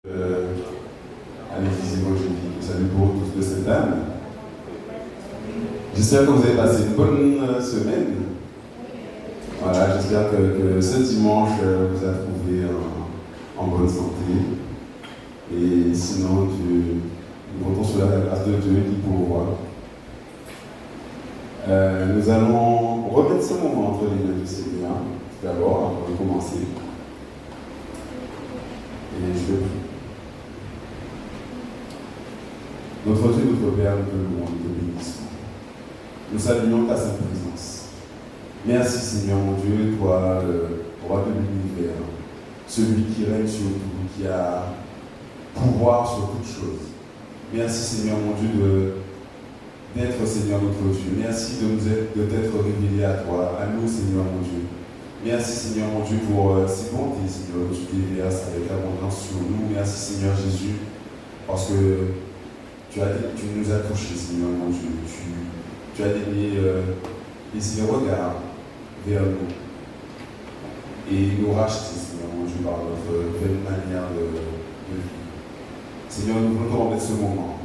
À l'église évangélique. Salut pour tous de cette âme. J'espère que vous avez passé une bonne semaine. Voilà, j'espère que ce dimanche vous a trouvé en bonne santé. Et sinon, nous comptons sur la grâce de Dieu qui pourvoit. Nous allons remettre ce moment entre les mains du Seigneur, tout d'abord, avant de commencer. Et je vais prier. Notre Dieu, notre Père, nous te louons, nous te bénissons. Nous saluons ta sainte présence. Merci Seigneur mon Dieu, toi, le roi de l'univers, celui qui règne sur tout, qui a pouvoir sur toutes choses. Merci Seigneur mon Dieu d'être Seigneur notre Dieu. Merci de t'être révélé à toi, à nous Seigneur mon Dieu. Merci Seigneur mon Dieu pour ces bontés Seigneur que tu déverses avec abondance sur nous. Merci Seigneur Jésus parce que tu nous as touchés Seigneur mon Dieu. Tu as donné les regards vers nous et nous racheter Seigneur mon Dieu par notre belle manière de vivre. Seigneur, nous voulons te remettre ce moment.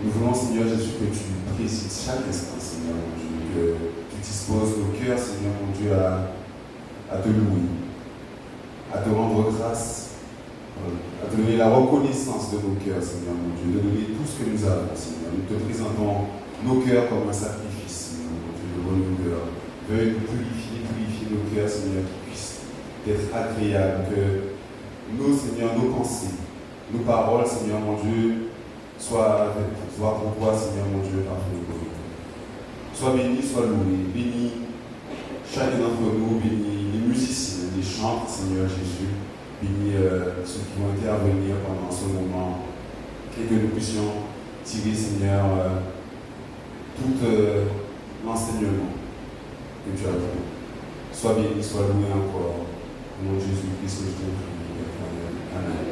Nous voulons, Seigneur Jésus, que tu précises chaque instant, Seigneur mon Dieu, que tu disposes nos cœurs, Seigneur mon Dieu, à te louer, à te rendre grâce, à te donner la reconnaissance de nos cœurs, Seigneur mon Dieu, de donner tout ce que nous avons, Seigneur. Nous te présentons nos cœurs comme un sacrifice, Seigneur mon Dieu, de nos cœurs. Veuille nous purifier nos cœurs, Seigneur, qui puissent être agréables, que nos, Seigneur, nos pensées, nos paroles, Seigneur mon Dieu, soient pour toi, Seigneur mon Dieu, parfait. Sois béni, sois loué, béni chacun d'entre nous, béni les musiciens, les chants, Seigneur Jésus, béni ceux qui vont intervenir pendant ce moment, et que nous puissions tirer, Seigneur, tout l'enseignement que tu as donné. Sois béni, sois loué encore. Au nom de Jésus-Christ, je te prie. Amen.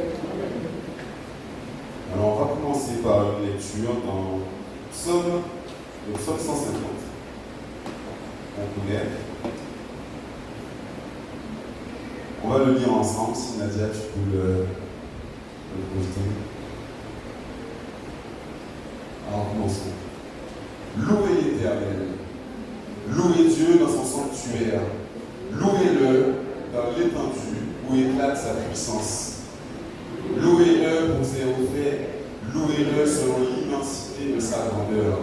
Alors, on va commencer par une lecture dans le psaume 150. On connaît. On va le lire ensemble. Si Nadia, tu peux le poster. Alors, commençons. Louez l'Éternel. Louez Dieu dans son sanctuaire. Louez-le dans l'étendue où éclate sa puissance. Louez-le pour ses hauts faits, louez-le selon l'immensité de sa grandeur.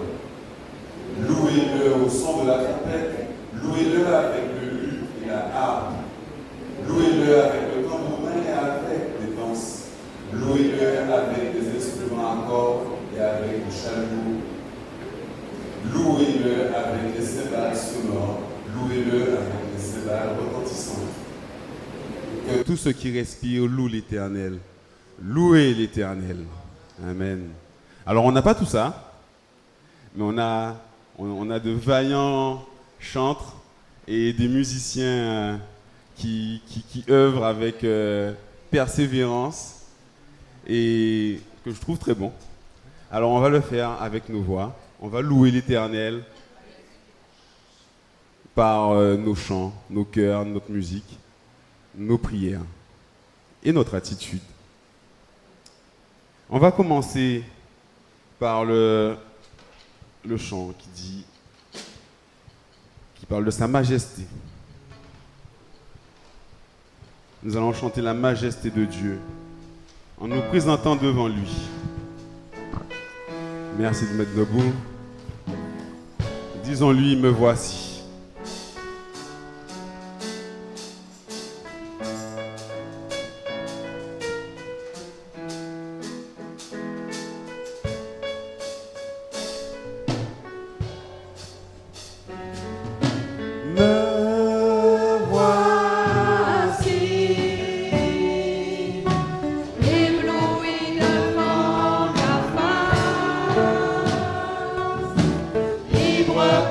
Louez-le au son de la trompette, louez-le avec le luth et la harpe. Louez-le avec le tambourin et avec des danses. Louez-le avec des instruments à cordes et avec du chalumeau. Louez-le avec des cymbales sonores, louez-le avec des cymbales retentissantes. Que tout ce qui respire loue l'Éternel. Louez l'Éternel. Amen. Alors on n'a pas tout ça, mais on a de vaillants chantres et des musiciens qui œuvrent avec persévérance et que je trouve très bon. Alors on va le faire avec nos voix. On va louer l'Éternel par nos chants, nos chœurs, notre musique, nos prières et notre attitude. On va commencer par le chant qui parle de sa majesté. Nous allons chanter la majesté de Dieu en nous présentant devant lui. Merci de mettre debout. Disons-lui, me voici.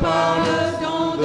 Par le don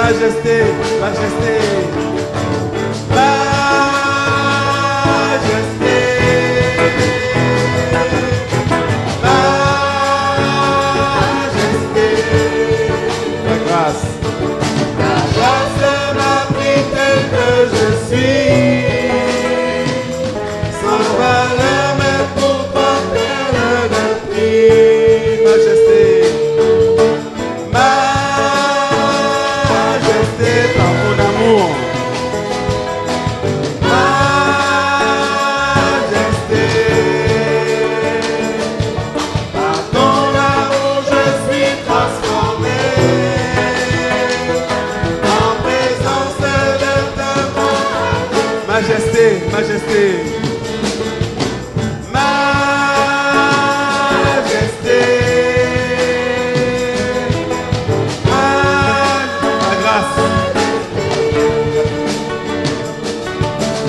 Majesté, majesté. Majesté. Majesté. La grâce. La grâce m'a pris tel que je suis. Sans valeur, mais pour toi, perle de prix. Majesté. Majesté par mon amour. Majesté. Par ton amour, je suis transformé. En présence de ta majesté. Majesté, majesté. Majesté. Ta grâce.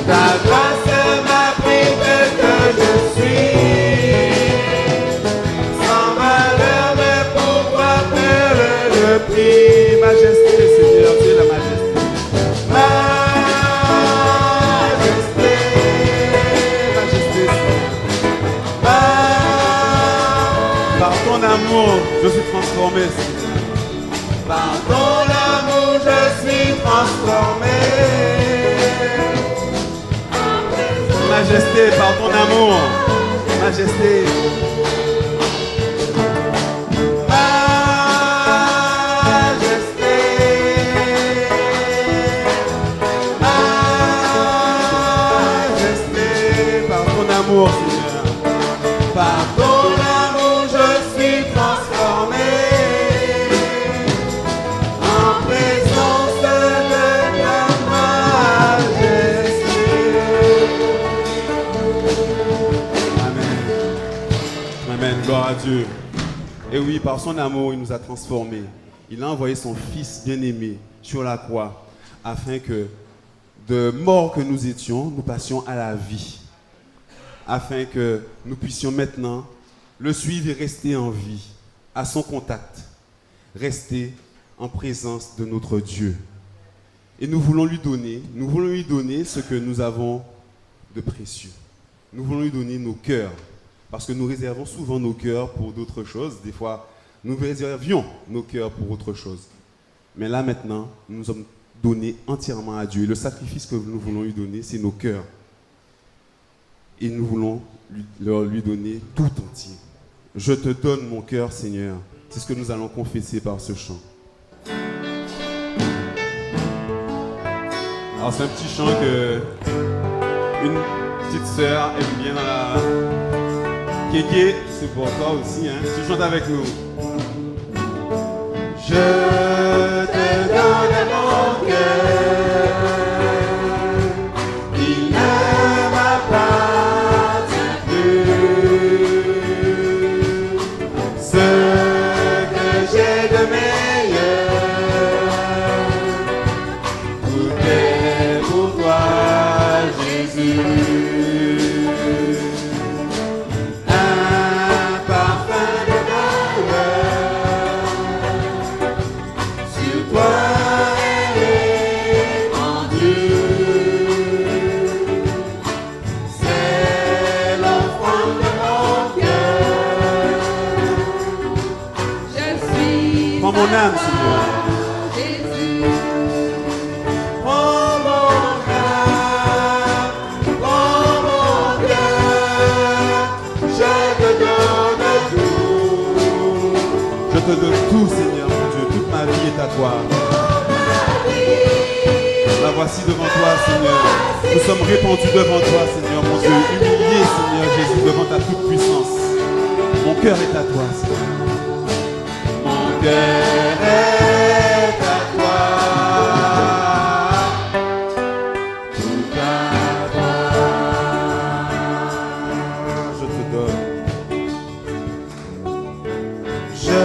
Ta grâce m'a pris tel que je suis. Sans valeur, mais pour toi, perle de prix. Majesté, Seigneur, tu es la majesté. Majesté, majesté. Par ton amour, je suis transformé, Seigneur. Par ton amour, je suis transformé. Majesté, par ton amour. Majesté. Majesté. Majesté, par ton amour, Seigneur. Par ton amour, je suis transformé. En présence de ta majesté. Amen. Amen. Gloire à Dieu. Et oui, par son amour, il nous a transformés. Il a envoyé son Fils bien-aimé sur la croix afin que de mort que nous étions, nous passions à la vie. Afin que nous puissions maintenant le suivre et rester en vie, à son contact, rester en présence de notre Dieu. Et nous voulons lui donner ce que nous avons de précieux. Nous voulons lui donner nos cœurs, parce que nous réservons souvent nos cœurs pour d'autres choses. Des fois, nous réservions nos cœurs pour autre chose. Mais là maintenant, nous nous sommes donnés entièrement à Dieu. Et le sacrifice que nous voulons lui donner, c'est nos cœurs. Et nous voulons lui donner tout entier. Je te donne mon cœur, Seigneur. C'est ce que nous allons confesser par ce chant. Alors c'est un petit chant que une petite sœur aime bien dans la... Kéké, c'est pour toi aussi, hein. Tu chantes avec nous. Je te donne mon cœur. Il ne m'appartient plus. Ce que j'ai de meilleur, tout est pour toi, Jésus. Mon âme, Seigneur. Prends mon âme, prends mon cœur, je te donne tout. Je te donne tout, Seigneur, mon Dieu, toute ma vie est à toi. La voici devant toi, Seigneur. Nous sommes répandus devant toi, Seigneur, mon Dieu, humiliés, Seigneur Jésus, devant ta toute puissance. Mon cœur est à toi, Seigneur. Mon cœur est à toi, tout à toi. Je te donne. Je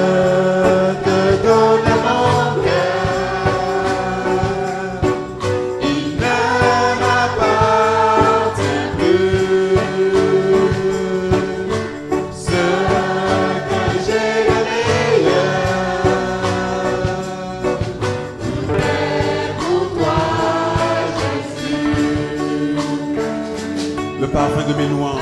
te donne mon cœur. Il ne m'appartient plus. Ce que j'ai de meilleur. parfum de mes louanges.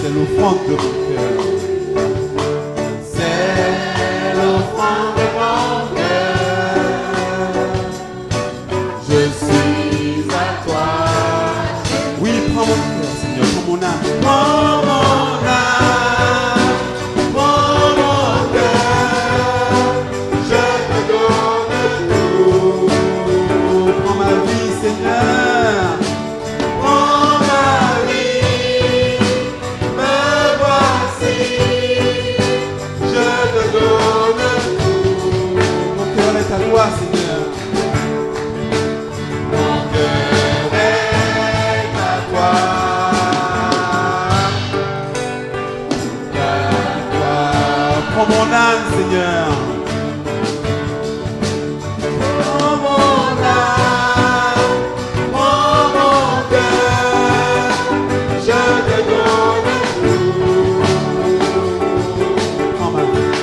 C'est l'offrande de mon cœur. C'est l'offrande de mon cœur. Je suis à toi. Oui, prends mon cœur, Seigneur, prends mon âme. Prends mon âme, prends mon cœur. Je te donne tout. Prends ma vie, Seigneur. Prends ma vie. Me voici. Je te donne tout. Mon cœur est à toi, Seigneur. Mon cœur est à toi. À toi. Prends mon âme, Seigneur. Prends mon âme, prends mon cœur. Je te donne tout. Prends ma vie.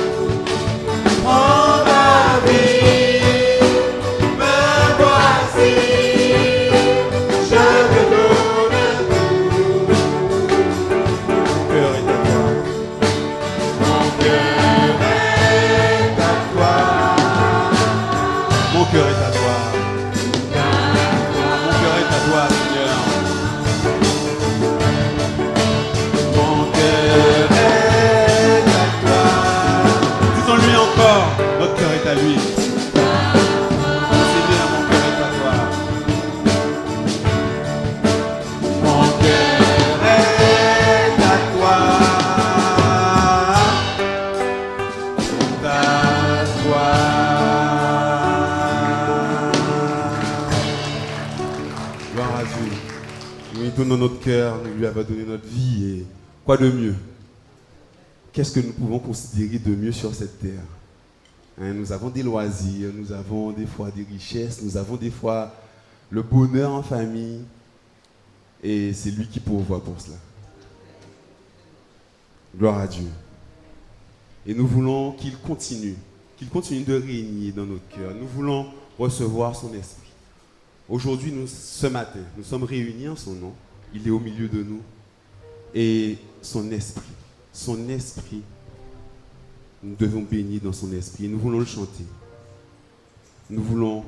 Prends ma vie. Me voici. Je te donne tout. Mon cœur est à toi. Mon cœur est à toi. Mon cœur est à toi. Mon cœur est à toi, Seigneur. Mon cœur est à toi. Disons-lui encore, notre cœur est à lui. Seigneur, mon cœur est à toi. Mon cœur est à toi. À toi. Gloire à Dieu. Nous lui donnons notre cœur, nous lui avons donné notre vie et quoi de mieux? Qu'est-ce que nous pouvons considérer de mieux sur cette terre? Hein, nous avons des loisirs, nous avons des fois des richesses, nous avons des fois le bonheur en famille et c'est lui qui pourvoit pour cela. Gloire à Dieu. Et nous voulons qu'il continue de régner dans notre cœur. Nous voulons recevoir son esprit. Aujourd'hui, ce matin, nous sommes réunis en son nom. Il est au milieu de nous. Et son esprit, nous devons bénir dans son esprit. Nous voulons le chanter. Nous voulons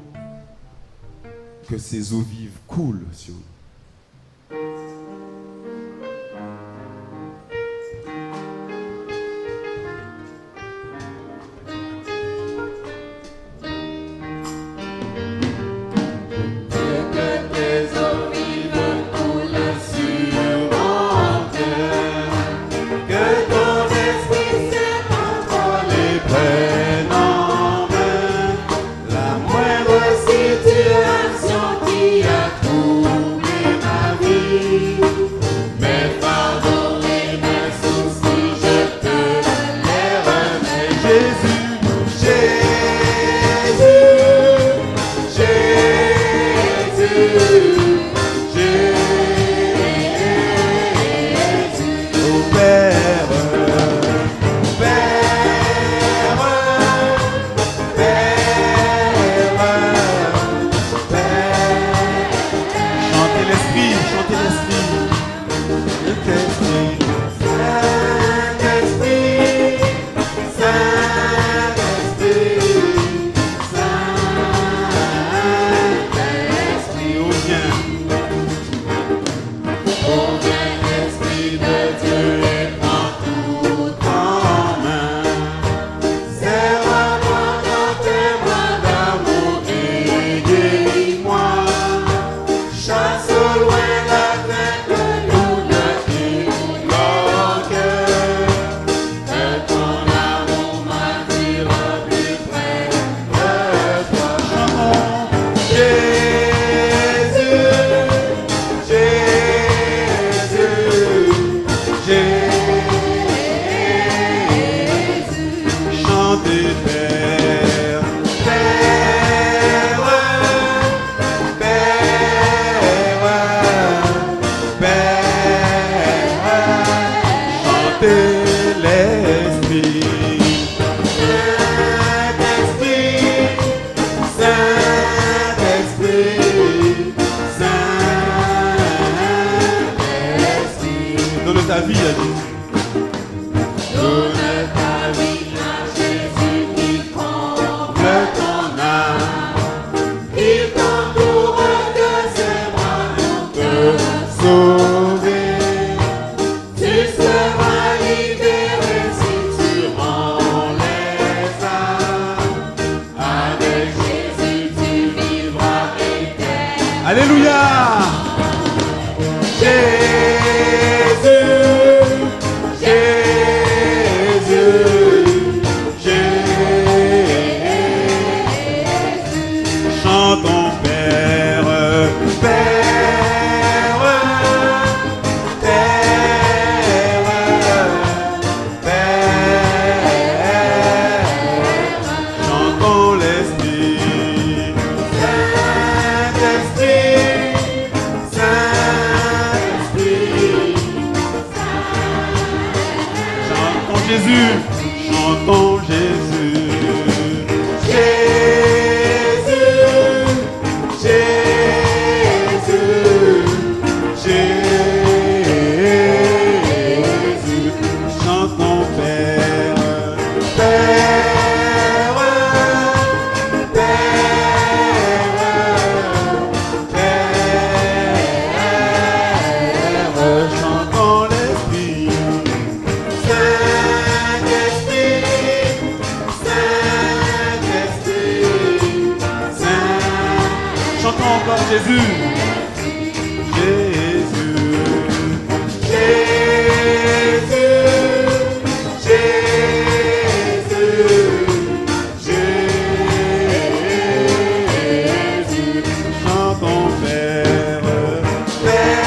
que ses eaux vives coulent sur nous. l'esprit. ta vie à Jésus. Donne ta vie à Jésus qui comble ton âme. Il t'entoure de ses bras pour te sauver. Tu seras libéré si tu rends les âmes. Avec Jésus tu vivras éternellement. Alléluia. Chantons Père, Père, Père, Père. Chantons l'Esprit, Saint-Esprit, Saint-Esprit. Chantons Jésus, chantons Jésus. Jésus, Jésus, Jésus, Jésus, Jésus. Chantons Père, Père,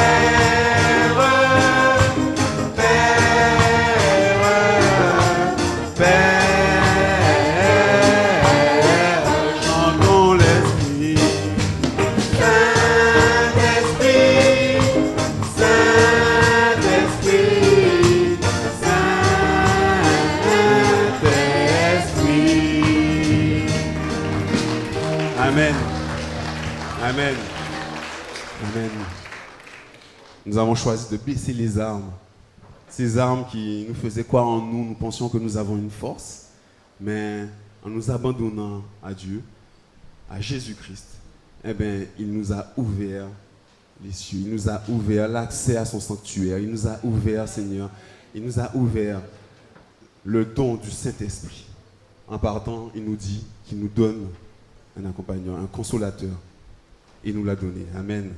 Père, Père. Chantons l'Esprit. Amen. Amen. Amen. Nous avons choisi de baisser les armes. Ces armes qui nous faisaient croire en nous, nous pensions que nous avons une force, mais en nous abandonnant à Dieu, à Jésus-Christ, eh bien, il nous a ouvert les cieux, il nous a ouvert l'accès à son sanctuaire, il nous a ouvert, Seigneur, il nous a ouvert le don du Saint-Esprit. En partant, il nous dit qu'il nous donne un accompagnant, un consolateur. Il nous l'a donné. Amen.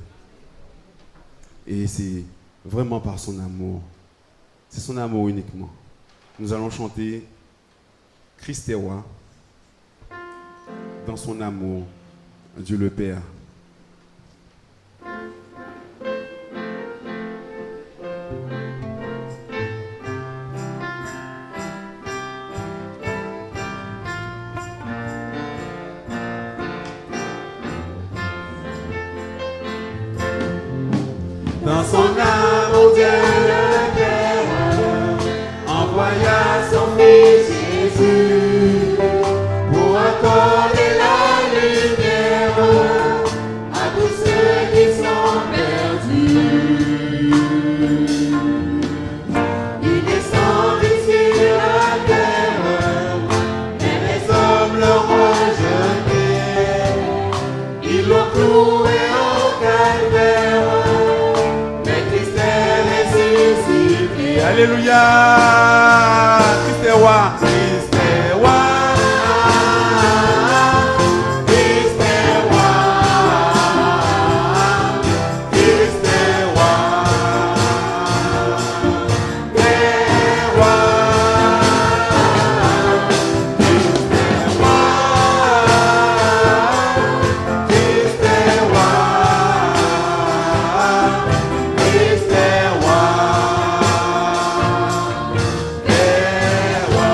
Et c'est vraiment par son amour. C'est son amour uniquement. Nous allons chanter Christ est roi dans son amour, Dieu le Père. Dans son amour, Dieu le Père envoya son Fils Jésus pour accorder la lumière à tous ceux qui sont perdus. Il descend sur la terre, mais les hommes l'ont rejeté. Ils l'ont cloué au calvaire. Alléluia, Christ est roi, Christ est roi, Christ est roi, Christ est roi, est roi, Christ est roi, Christ est roi, Christ est roi.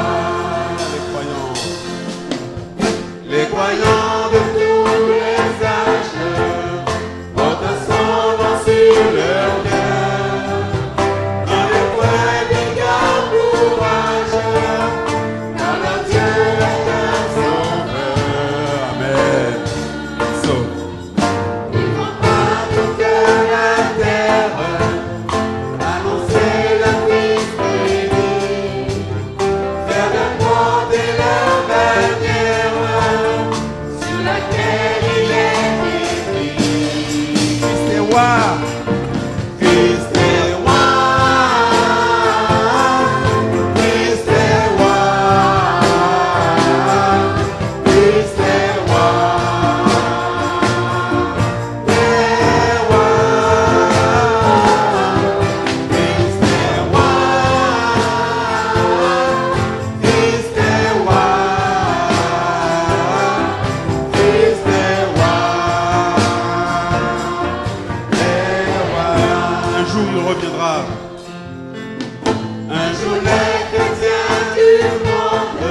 jour les chrétiens du monde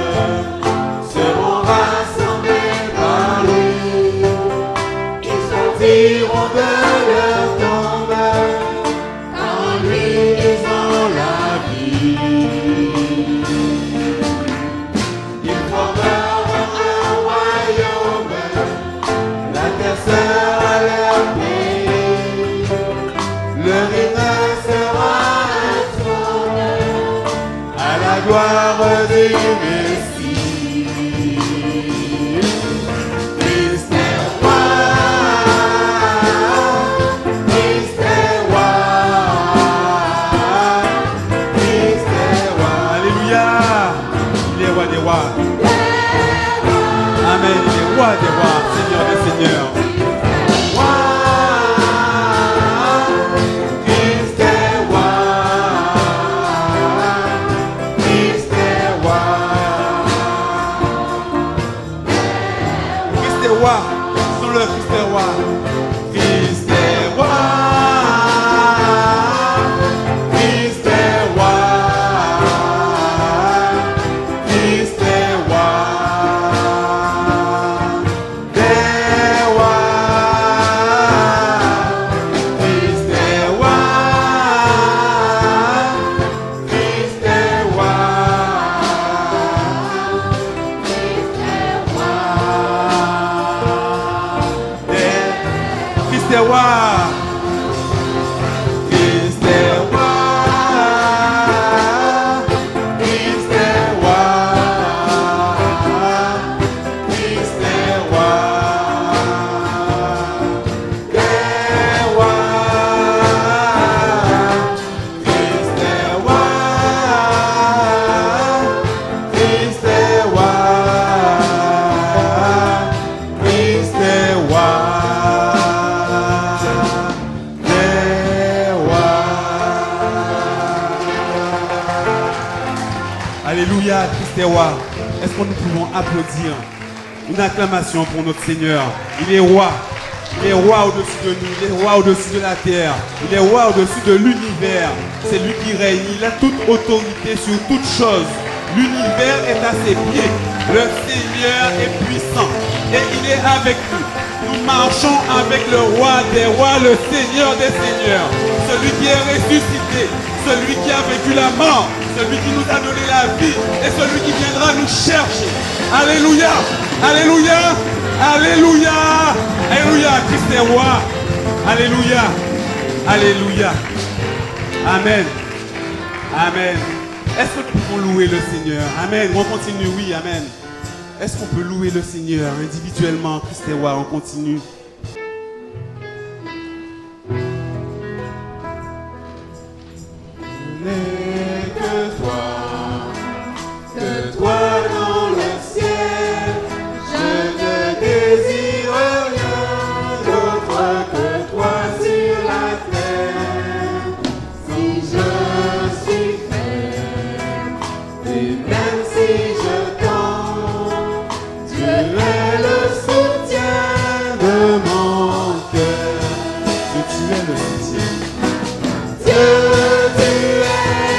seront rassemblés par lui. Ils sortiront de leur tombe, car en lui ils ont la vie. Ils formeront un royaume, la terre sera leur pays. Leur hymne sera un trône à la gloire du Messie. Christ est roi, Christ est roi, Christ est roi. Alléluia. Il est roi des rois. Amen. Il est roi des rois, Seigneur des seigneurs. Christ est roi, Christ est roi. Christ est roi. Disons-le, Christ est roi. Christ est roi, Christ est roi, Christ est roi, des rois. Christ est roi, Christ est roi, Christ est roi. Christ est roi. Christ est roi, Christ est roi, Christ est roi, des rois. Christ est roi, Christ est roi, Christ est roi. Alléluia, Christ est roi. Est-ce que nous pouvons applaudir une acclamation pour notre Seigneur? Il est roi. Il est roi au-dessus de nous. Il est roi au-dessus de la terre. Il est roi au-dessus de l'univers. C'est lui qui règne. Il a toute autorité sur toute chose. L'univers est à ses pieds. Le Seigneur est puissant. Et il est avec nous. Nous marchons avec le roi des rois, le Seigneur des seigneurs. Celui qui est ressuscité. Celui qui a vaincu la mort. Celui qui nous a donné la vie et celui qui viendra nous chercher. Alléluia, alléluia, alléluia, alléluia. Christ est roi. Alléluia, alléluia. Amen, amen. Est-ce que nous pouvons louer le Seigneur? Amen. On continue, oui, amen. Est-ce qu'on peut louer le Seigneur individuellement? Christ est roi, on continue. Que toi dans le ciel, je ne désire rien d'autre que toi sur la terre. Si je suis faible, et même si je tombe, Dieu est le soutien de mon cœur. Dieu, tu es le soutien. Dieu, tu es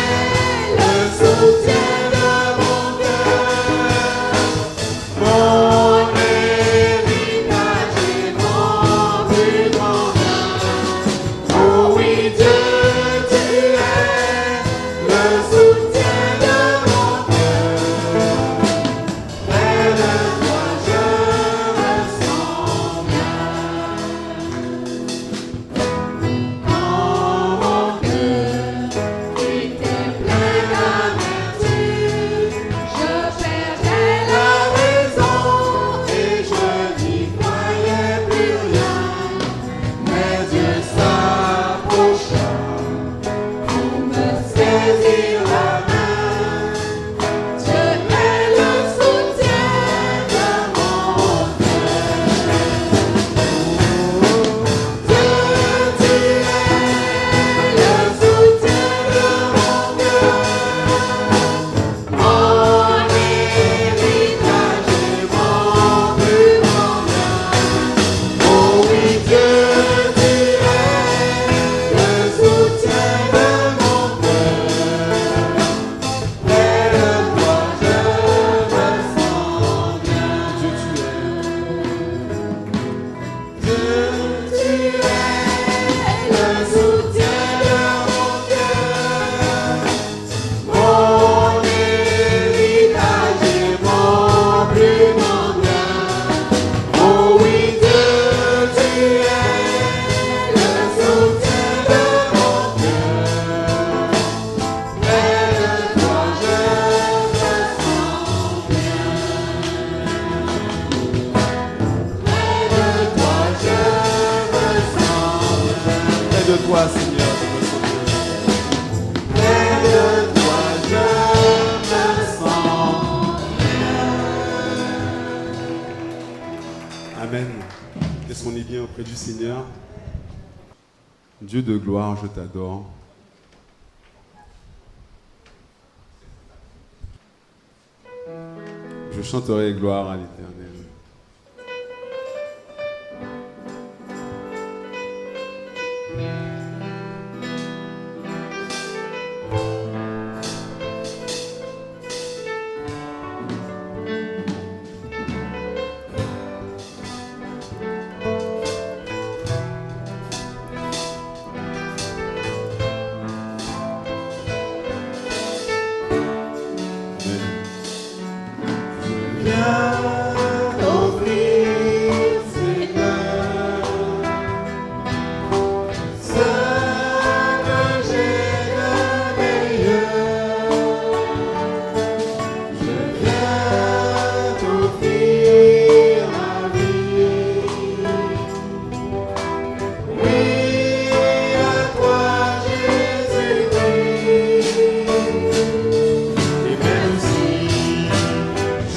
qu'on est bien auprès du Seigneur. Dieu de gloire, je t'adore. Je chanterai gloire à l'Éternel.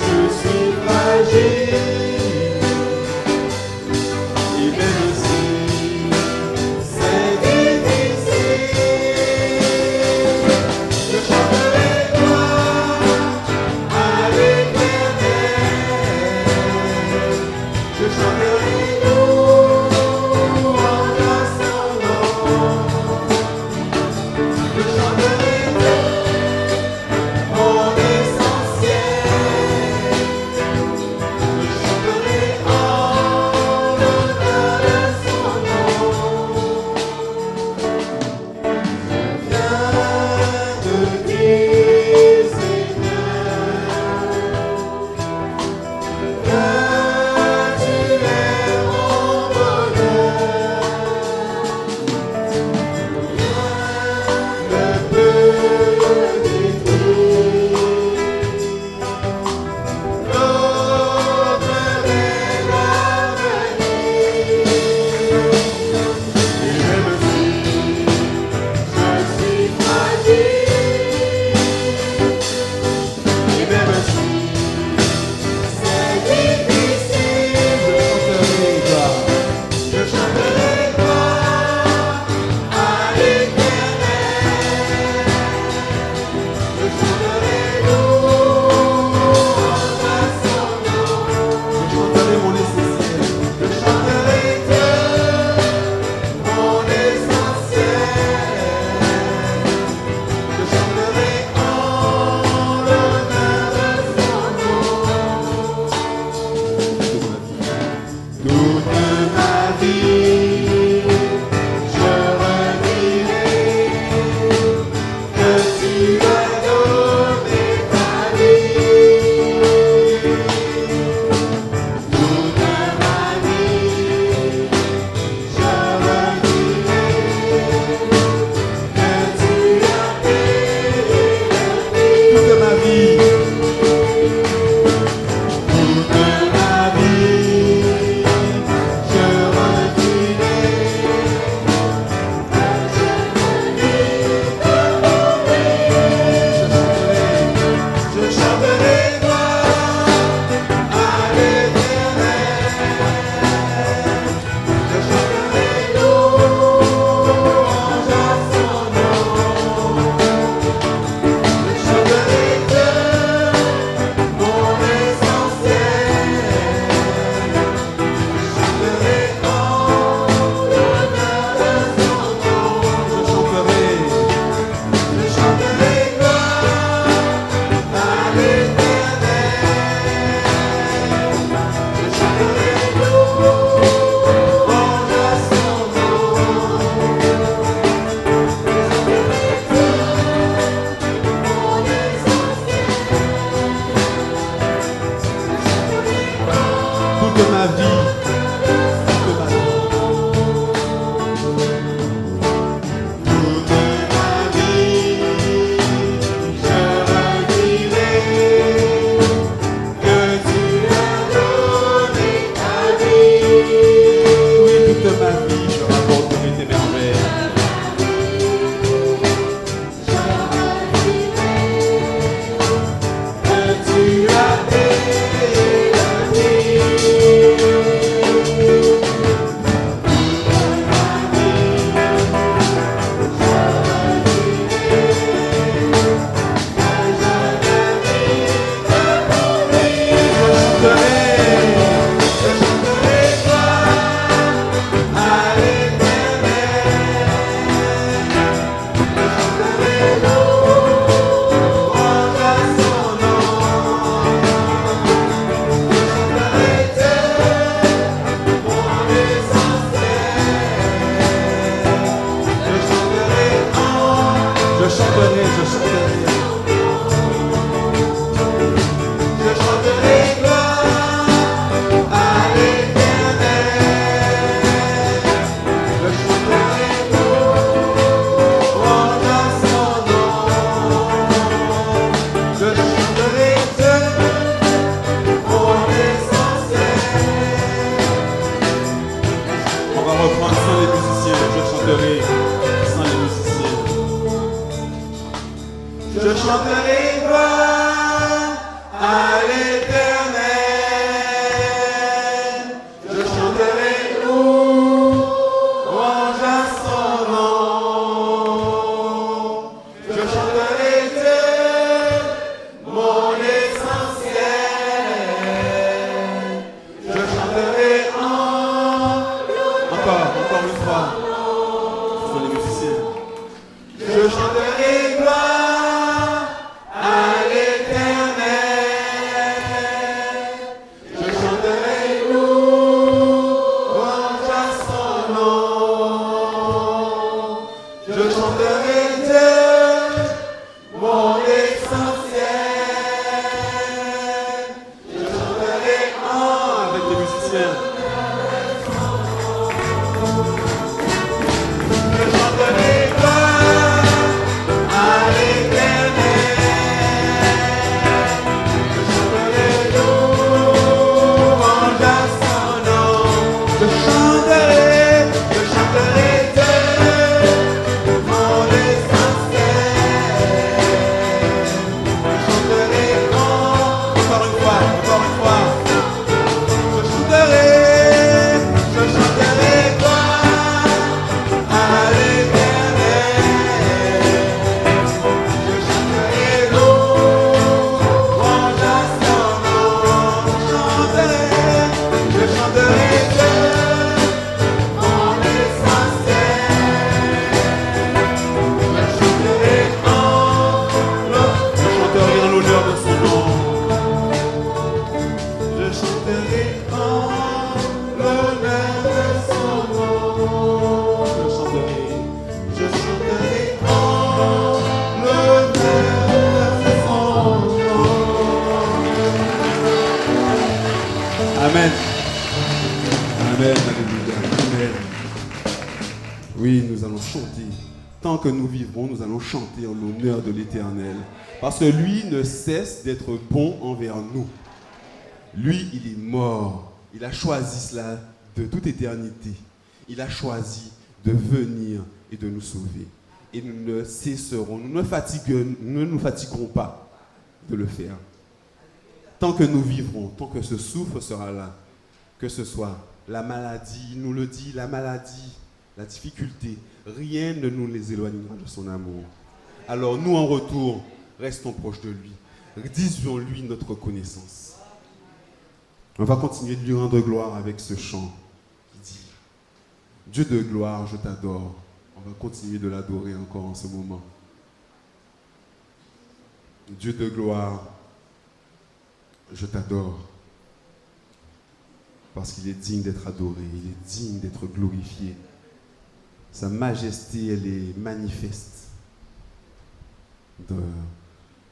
Je suis Amen. Amen. Alléluia. Amen. Oui, nous allons chanter. Tant que nous vivrons, nous allons chanter en l'honneur de l'Éternel. Parce que lui ne cesse d'être bon envers nous. Lui, il est mort. Il a choisi cela de toute éternité. Il a choisi de venir et de nous sauver. Et nous ne cesserons, nous ne nous fatiguerons pas de le faire. Tant que nous vivrons, tant que ce souffle sera là, que ce soit la maladie, il nous le dit, la maladie, la difficulté, rien ne nous les éloignera de son amour. Alors nous, en retour, restons proches de lui. Disions-lui notre reconnaissance. On va continuer de lui rendre gloire avec ce chant qui dit « Dieu de gloire, je t'adore ». On va continuer de l'adorer encore en ce moment. Dieu de gloire, je t'adore. Parce qu'il est digne d'être adoré, il est digne d'être glorifié. Sa majesté, elle est manifeste dans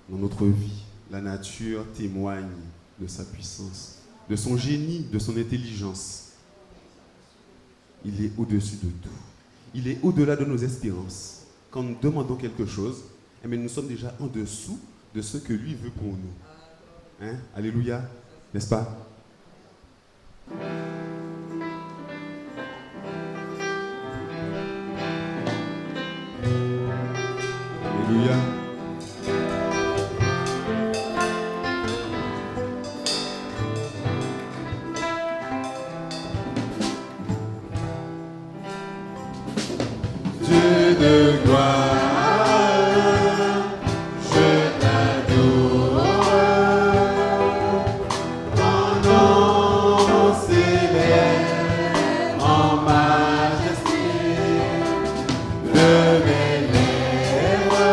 notre vie. La nature témoigne de sa puissance, de son génie, de son intelligence. Il est au-dessus de tout. Il est au-delà de nos espérances. Quand nous demandons quelque chose, eh bien, nous sommes déjà en dessous de ce que lui veut pour nous. Hein? Alléluia, n'est-ce pas? Alléluia. Dieu de gloire, je t'adore. Ton nom s'élève en majesté de mes lèvres.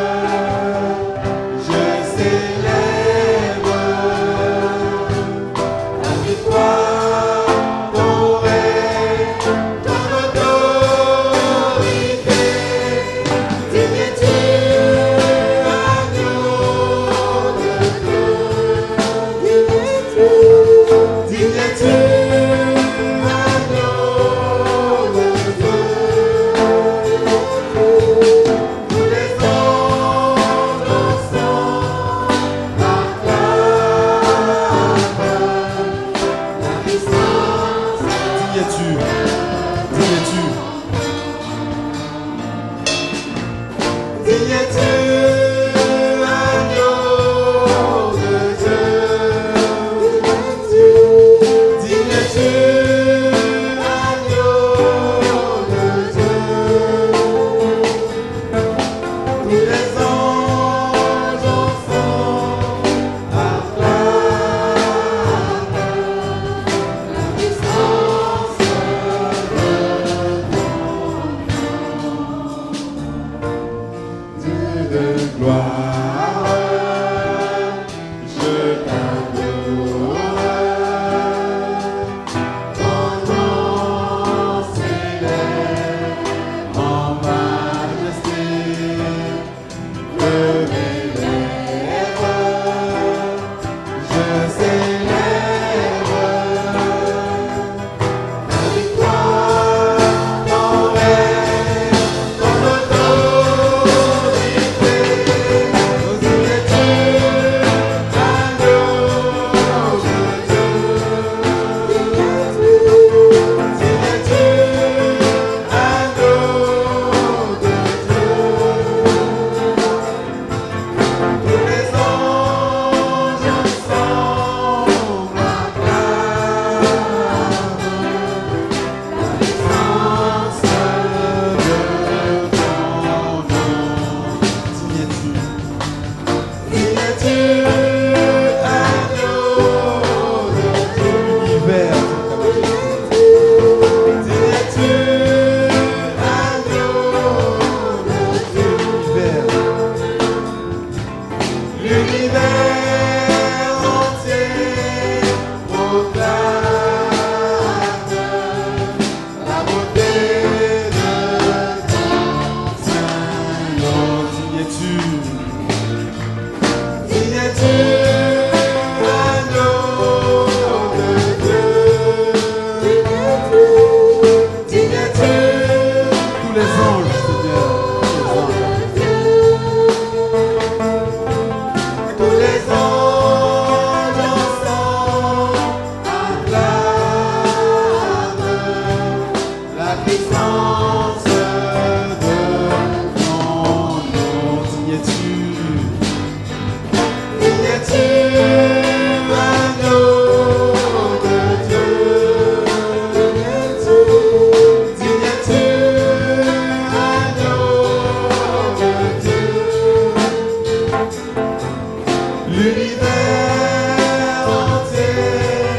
l'univers entier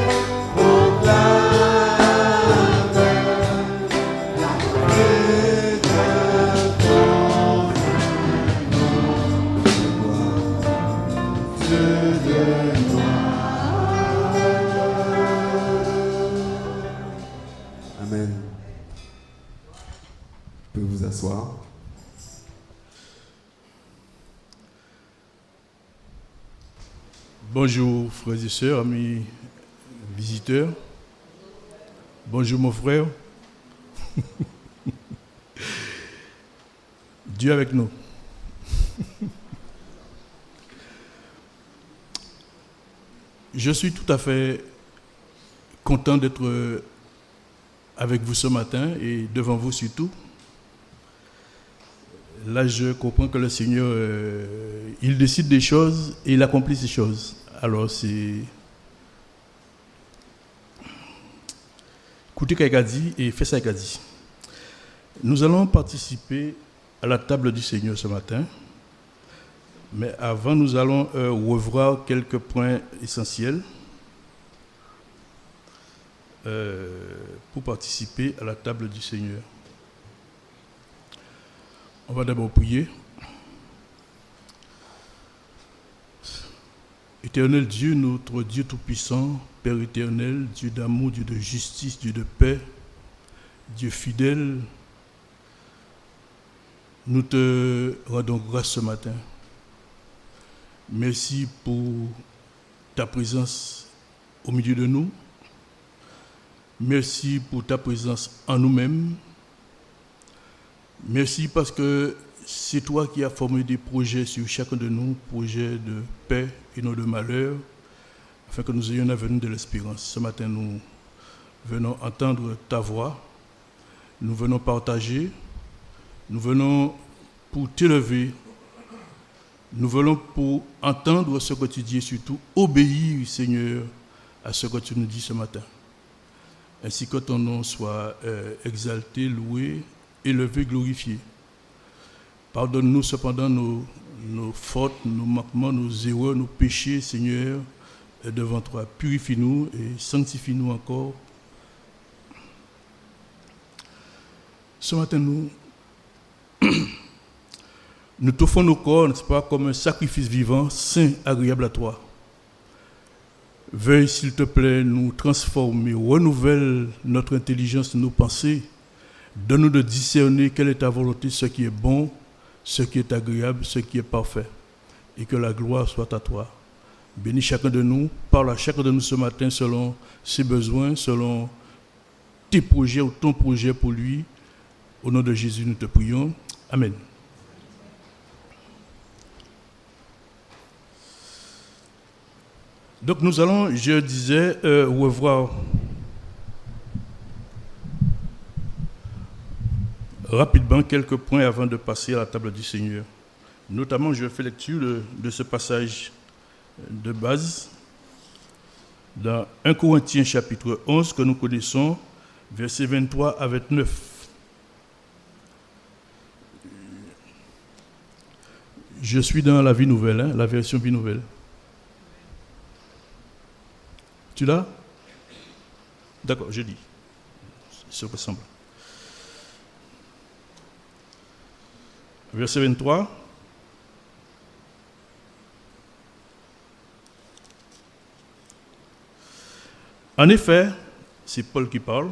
proclame la beauté de ton Dieu de Amen. Vous pouvez vous asseoir. Bonjour frères et sœurs, amis visiteurs. Bonjour mon frère. Dieu avec nous. Je suis tout à fait content d'être avec vous ce matin et devant vous surtout. Là, je comprends que le Seigneur, il décide des choses et il accomplit ces choses. Alors, c'est... Écoutez ce qu'il a dit et faites ce qu'il a dit. Nous allons participer à la table du Seigneur ce matin. Mais avant, nous allons revoir quelques points essentiels pour participer à la table du Seigneur. On va d'abord prier. Éternel Dieu, notre Dieu Tout-Puissant, Père éternel, Dieu d'amour, Dieu de justice, Dieu de paix, Dieu fidèle, nous te rendons grâce ce matin. Merci pour ta présence au milieu de nous. Merci pour ta présence en nous-mêmes. Merci parce que c'est toi qui as formé des projets sur chacun de nous, projets de paix et non de malheur, afin que nous ayons un avenir de l'espérance. Ce matin, nous venons entendre ta voix, nous venons partager, nous venons pour t'élever, nous venons pour entendre ce que tu dis et surtout obéir, Seigneur, à ce que tu nous dis ce matin. Ainsi que ton nom soit exalté, loué, élevé, glorifié. Pardonne-nous cependant nos fautes, nos manquements, nos erreurs, nos péchés, Seigneur, devant toi. Purifie-nous et sanctifie-nous encore. Ce matin, nous t'offrons nos corps, n'est-ce pas, comme un sacrifice vivant, saint, agréable à toi. Veuille, s'il te plaît, nous transformer, renouvelle notre intelligence, nos pensées. Donne-nous de discerner quelle est ta volonté, ce qui est bon, ce qui est agréable, ce qui est parfait. Et que la gloire soit à toi. Bénis chacun de nous, parle à chacun de nous ce matin selon ses besoins, selon tes projets ou ton projet pour lui. Au nom de Jésus, nous te prions. Amen. Donc nous allons, je disais, revoir rapidement quelques points avant de passer à la table du Seigneur. Notamment, je fais lecture de ce passage de base dans 1 Corinthiens chapitre 11 que nous connaissons, versets 23 à 29. Je suis dans la Vie Nouvelle, la version Vie Nouvelle. Tu l'as? D'accord, je lis. Ça ressemble. Verset 23. En effet, c'est Paul qui parle.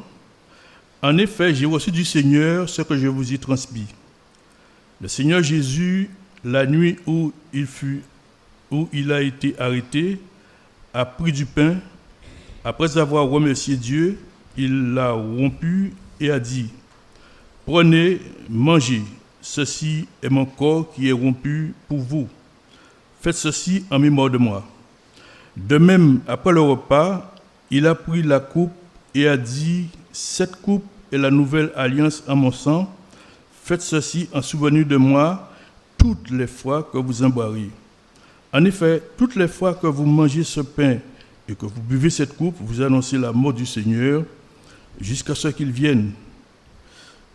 En effet, j'ai reçu du Seigneur ce que je vous ai transmis. Le Seigneur Jésus, la nuit où il a été arrêté, a pris du pain. Après avoir remercié Dieu, il l'a rompu et a dit : Prenez, mangez, ceci est mon corps qui est rompu pour vous. Faites ceci en mémoire de moi. De même, après le repas, il a pris la coupe et a dit : Cette coupe est la nouvelle alliance en mon sang. Faites ceci en souvenir de moi toutes les fois que vous en boirez. En effet, toutes les fois que vous mangez ce pain et que vous buvez cette coupe, vous annoncez la mort du Seigneur jusqu'à ce qu'il vienne.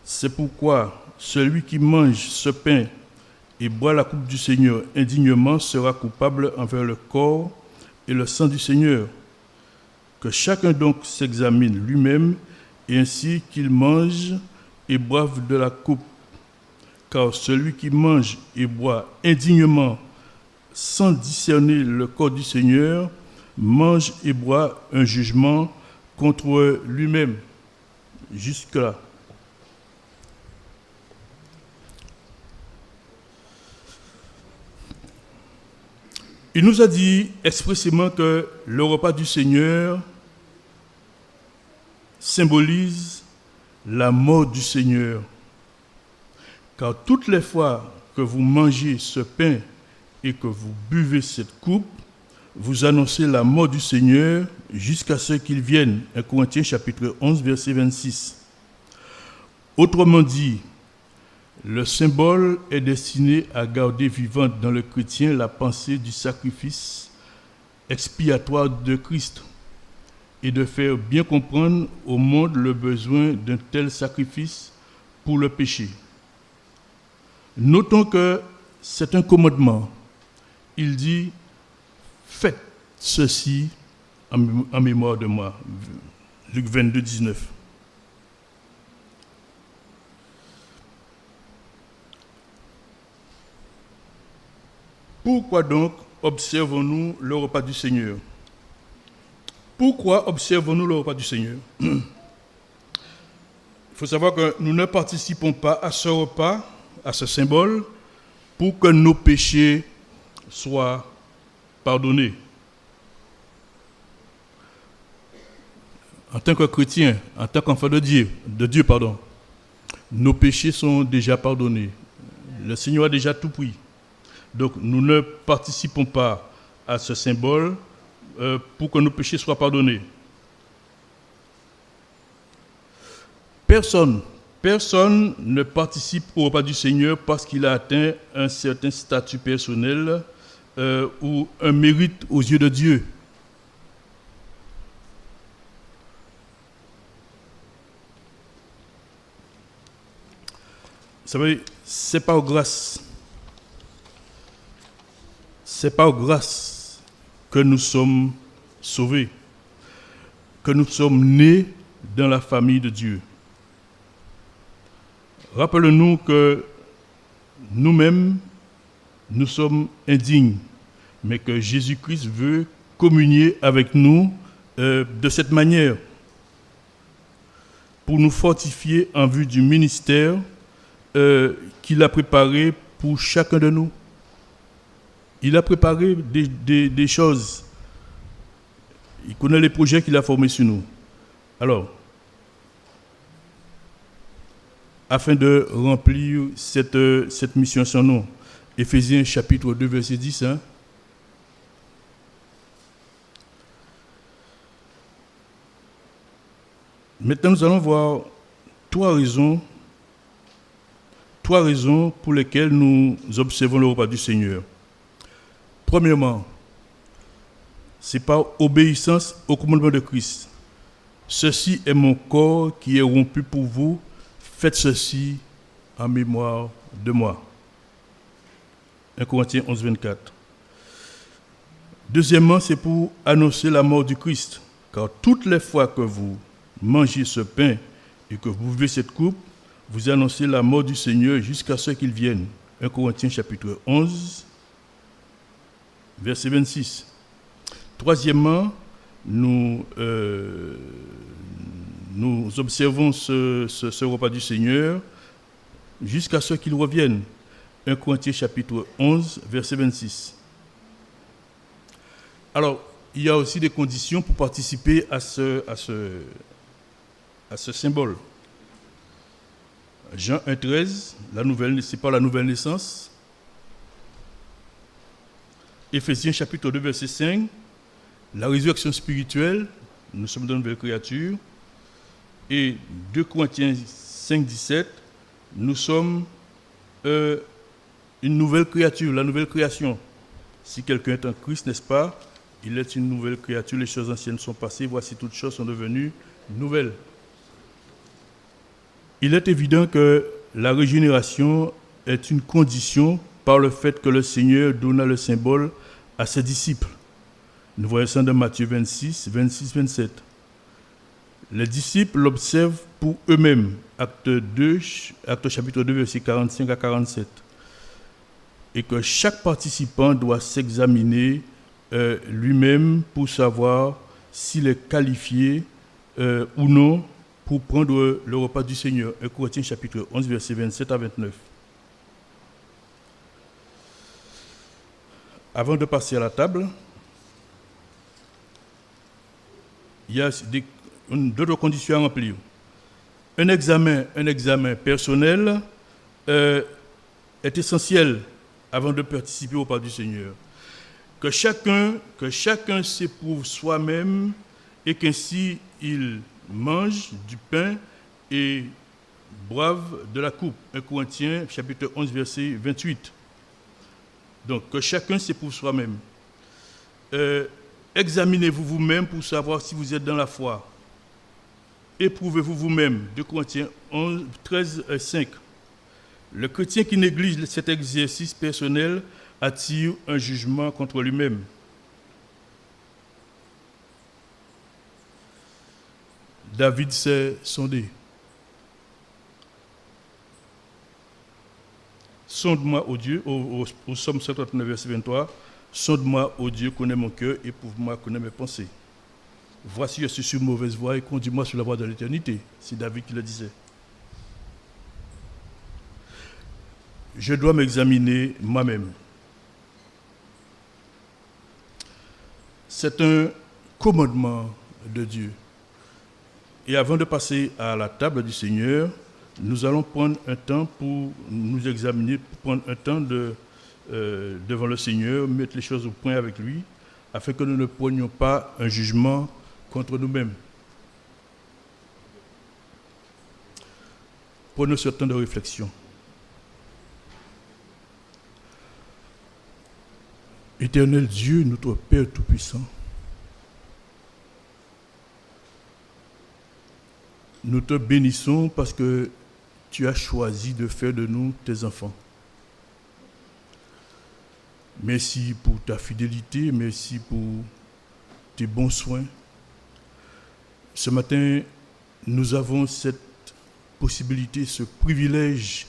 C'est pourquoi celui qui mange ce pain et boit la coupe du Seigneur indignement sera coupable envers le corps et le sang du Seigneur. Que chacun donc s'examine lui-même, et ainsi qu'il mange et boive de la coupe. Car celui qui mange et boit indignement, sans discerner le corps du Seigneur, mange et boit un jugement contre lui-même. Jusque-là. Il nous a dit expressément que le repas du Seigneur symbolise la mort du Seigneur. Car toutes les fois que vous mangez ce pain et que vous buvez cette coupe, vous annoncez la mort du Seigneur jusqu'à ce qu'il vienne. 1 Corinthiens chapitre 11, verset 26. Autrement dit, le symbole est destiné à garder vivante dans le chrétien la pensée du sacrifice expiatoire de Christ et de faire bien comprendre au monde le besoin d'un tel sacrifice pour le péché. Notons que c'est un commandement. Il dit « Faites ceci en mémoire de moi ». Luc 22, 19. Pourquoi donc observons-nous le repas du Seigneur? Pourquoi observons-nous le repas du Seigneur? Il faut savoir que nous ne participons pas à ce repas, à ce symbole, pour que nos péchés soient pardonnés. En tant que chrétien, en tant qu'enfant de Dieu, nos péchés sont déjà pardonnés. Le Seigneur a déjà tout pris. Donc, nous ne participons pas à ce symbole pour que nos péchés soient pardonnés. Personne ne participe au repas du Seigneur parce qu'il a atteint un certain statut personnel ou un mérite aux yeux de Dieu. Vous savez, c'est par grâce. C'est par grâce que nous sommes sauvés, que nous sommes nés dans la famille de Dieu. Rappelons-nous que nous-mêmes, nous sommes indignes, mais que Jésus-Christ veut communier avec nous de cette manière pour nous fortifier en vue du ministère qu'il a préparé pour chacun de nous. Il a préparé des choses. Il connaît les projets qu'il a formés sur nous. Alors, afin de remplir cette mission sans nom, Éphésiens chapitre 2, verset 10. Maintenant, nous allons voir trois raisons pour lesquelles nous observons le repas du Seigneur. Premièrement, c'est par obéissance au commandement de Christ. Ceci est mon corps qui est rompu pour vous. Faites ceci en mémoire de moi. 1 Corinthiens 11, 24. Deuxièmement, c'est pour annoncer la mort du Christ. Car toutes les fois que vous mangez ce pain et que vous buvez cette coupe, vous annoncez la mort du Seigneur jusqu'à ce qu'il vienne. 1 Corinthiens chapitre 11, verset 26. Troisièmement, nous observons ce repas du Seigneur jusqu'à ce qu'il revienne. 1 Corinthiens chapitre 11, verset 26. Alors, il y a aussi des conditions pour participer à ce symbole. Jean 1,13, c'est pas la nouvelle naissance. Éphésiens chapitre 2, verset 5, la résurrection spirituelle, nous sommes de nouvelles créatures. Et 2 Corinthiens 5, 17, nous sommes une nouvelle créature, la nouvelle création. Si quelqu'un est en Christ, n'est-ce pas, il est une nouvelle créature, les choses anciennes sont passées, voici toutes choses sont devenues nouvelles. Il est évident que la régénération est une condition par le fait que le Seigneur donna le symbole à ses disciples. Nous voyons ça dans Matthieu 26, 26, 27. Les disciples l'observent pour eux-mêmes. Acte chapitre 2, versets 45 à 47. Et que chaque participant doit s'examiner lui-même pour savoir s'il est qualifié ou non pour prendre le repas du Seigneur. 1 Corinthiens chapitre 11, versets 27 à 29. Avant de passer à la table, il y a d'autres conditions à remplir. Un examen personnel est essentiel avant de participer au repas du Seigneur. Que chacun s'éprouve soi-même et qu'ainsi il mange du pain et boive de la coupe. 1 Corinthiens chapitre 11, verset 28. Donc, que chacun s'éprouve soi-même. Examinez-vous vous-même pour savoir si vous êtes dans la foi. Éprouvez-vous vous-même. 2 Corinthiens 11, 13, 5. Le chrétien qui néglige cet exercice personnel attire un jugement contre lui-même. David s'est sondé. Sonde-moi, ô Dieu, au Psaume 139, verset 23, sonde-moi, ô Dieu, connais mon cœur, éprouve-moi, connais mes pensées. Voici, je suis sur mauvaise voie et conduis-moi sur la voie de l'éternité. C'est David qui le disait. Je dois m'examiner moi-même. C'est un commandement de Dieu. Et avant de passer à la table du Seigneur, nous allons prendre un temps pour nous examiner, pour prendre un temps devant le Seigneur, mettre les choses au point avec lui, afin que nous ne prenions pas un jugement contre nous-mêmes. Prenons ce temps de réflexion. Éternel Dieu, notre Père Tout-Puissant, nous te bénissons parce que tu as choisi de faire de nous tes enfants. Merci pour ta fidélité, merci pour tes bons soins. Ce matin, nous avons cette possibilité, ce privilège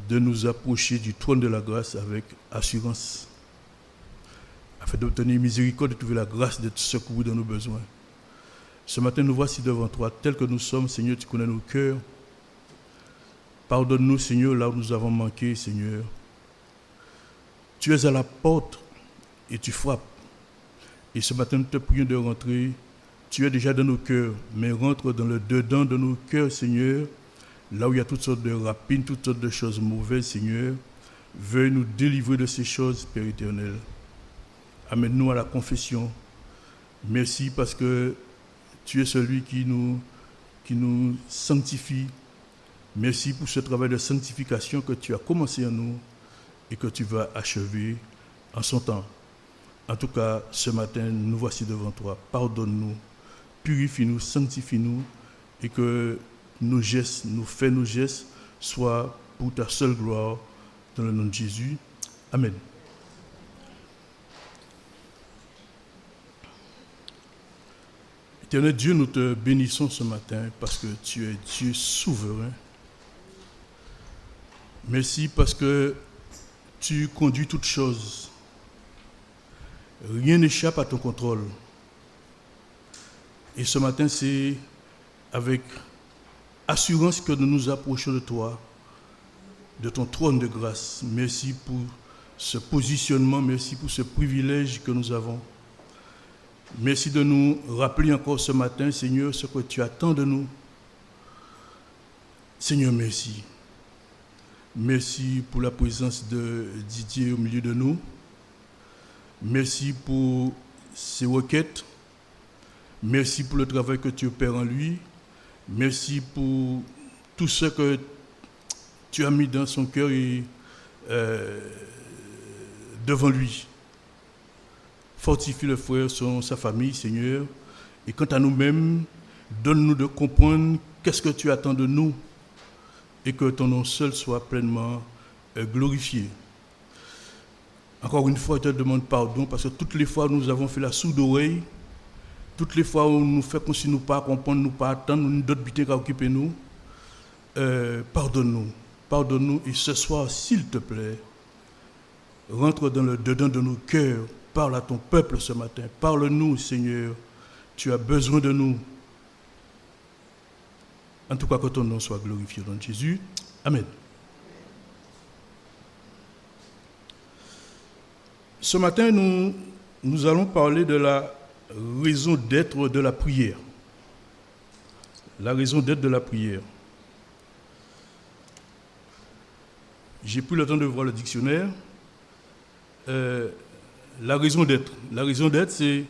de nous approcher du trône de la grâce avec assurance, afin d'obtenir miséricorde et de trouver la grâce d'être secouru dans nos besoins. Ce matin, nous voici devant toi, tels que nous sommes, Seigneur, tu connais nos cœurs. Pardonne-nous, Seigneur, là où nous avons manqué, Seigneur. Tu es à la porte et tu frappes. Et ce matin, nous te prions de rentrer. Tu es déjà dans nos cœurs, mais rentre dans le dedans de nos cœurs, Seigneur, là où il y a toutes sortes de rapines, toutes sortes de choses mauvaises, Seigneur. Veuille nous délivrer de ces choses, Père éternel. Amène-nous à la confession. Merci parce que tu es celui qui nous sanctifie. Merci pour ce travail de sanctification que tu as commencé en nous et que tu vas achever en son temps. En tout cas, ce matin, nous voici devant toi. Pardonne-nous, purifie-nous, sanctifie-nous et que nos gestes, nos gestes soient pour ta seule gloire dans le nom de Jésus. Amen. Éternel Dieu, nous te bénissons ce matin parce que tu es Dieu souverain. Merci parce que tu conduis toutes choses. Rien n'échappe à ton contrôle. Et ce matin, c'est avec assurance que nous nous approchons de toi, de ton trône de grâce. Merci pour ce positionnement, merci pour ce privilège que nous avons. Merci de nous rappeler encore ce matin, Seigneur, ce que tu attends de nous. Seigneur, merci. Merci pour la présence de Didier au milieu de nous. Merci pour ses requêtes. Merci pour le travail que tu opères en lui. Merci pour tout ce que tu as mis dans son cœur et devant lui. Fortifie le frère, sa famille, Seigneur. Et quant à nous-mêmes, donne-nous de comprendre qu'est-ce que tu attends de nous et que ton nom seul soit pleinement glorifié. Encore une fois, je te demande pardon parce que toutes les fois nous avons fait la sourde oreille, toutes les fois où nous faisons comme si nous ne pas comprendre, nous ne pas attendre, nous d'autres bêtises à occuper nous. Pardonne-nous, pardonne-nous et ce soir, s'il te plaît, rentre dedans de nos cœurs, parle à ton peuple ce matin, parle-nous Seigneur, tu as besoin de nous. En tout cas, que ton nom soit glorifié dans Jésus. Amen. Ce matin, nous allons parler de la raison d'être de la prière. La raison d'être de la prière. J'ai pris le temps de voir le dictionnaire. La raison d'être. La raison d'être, c'est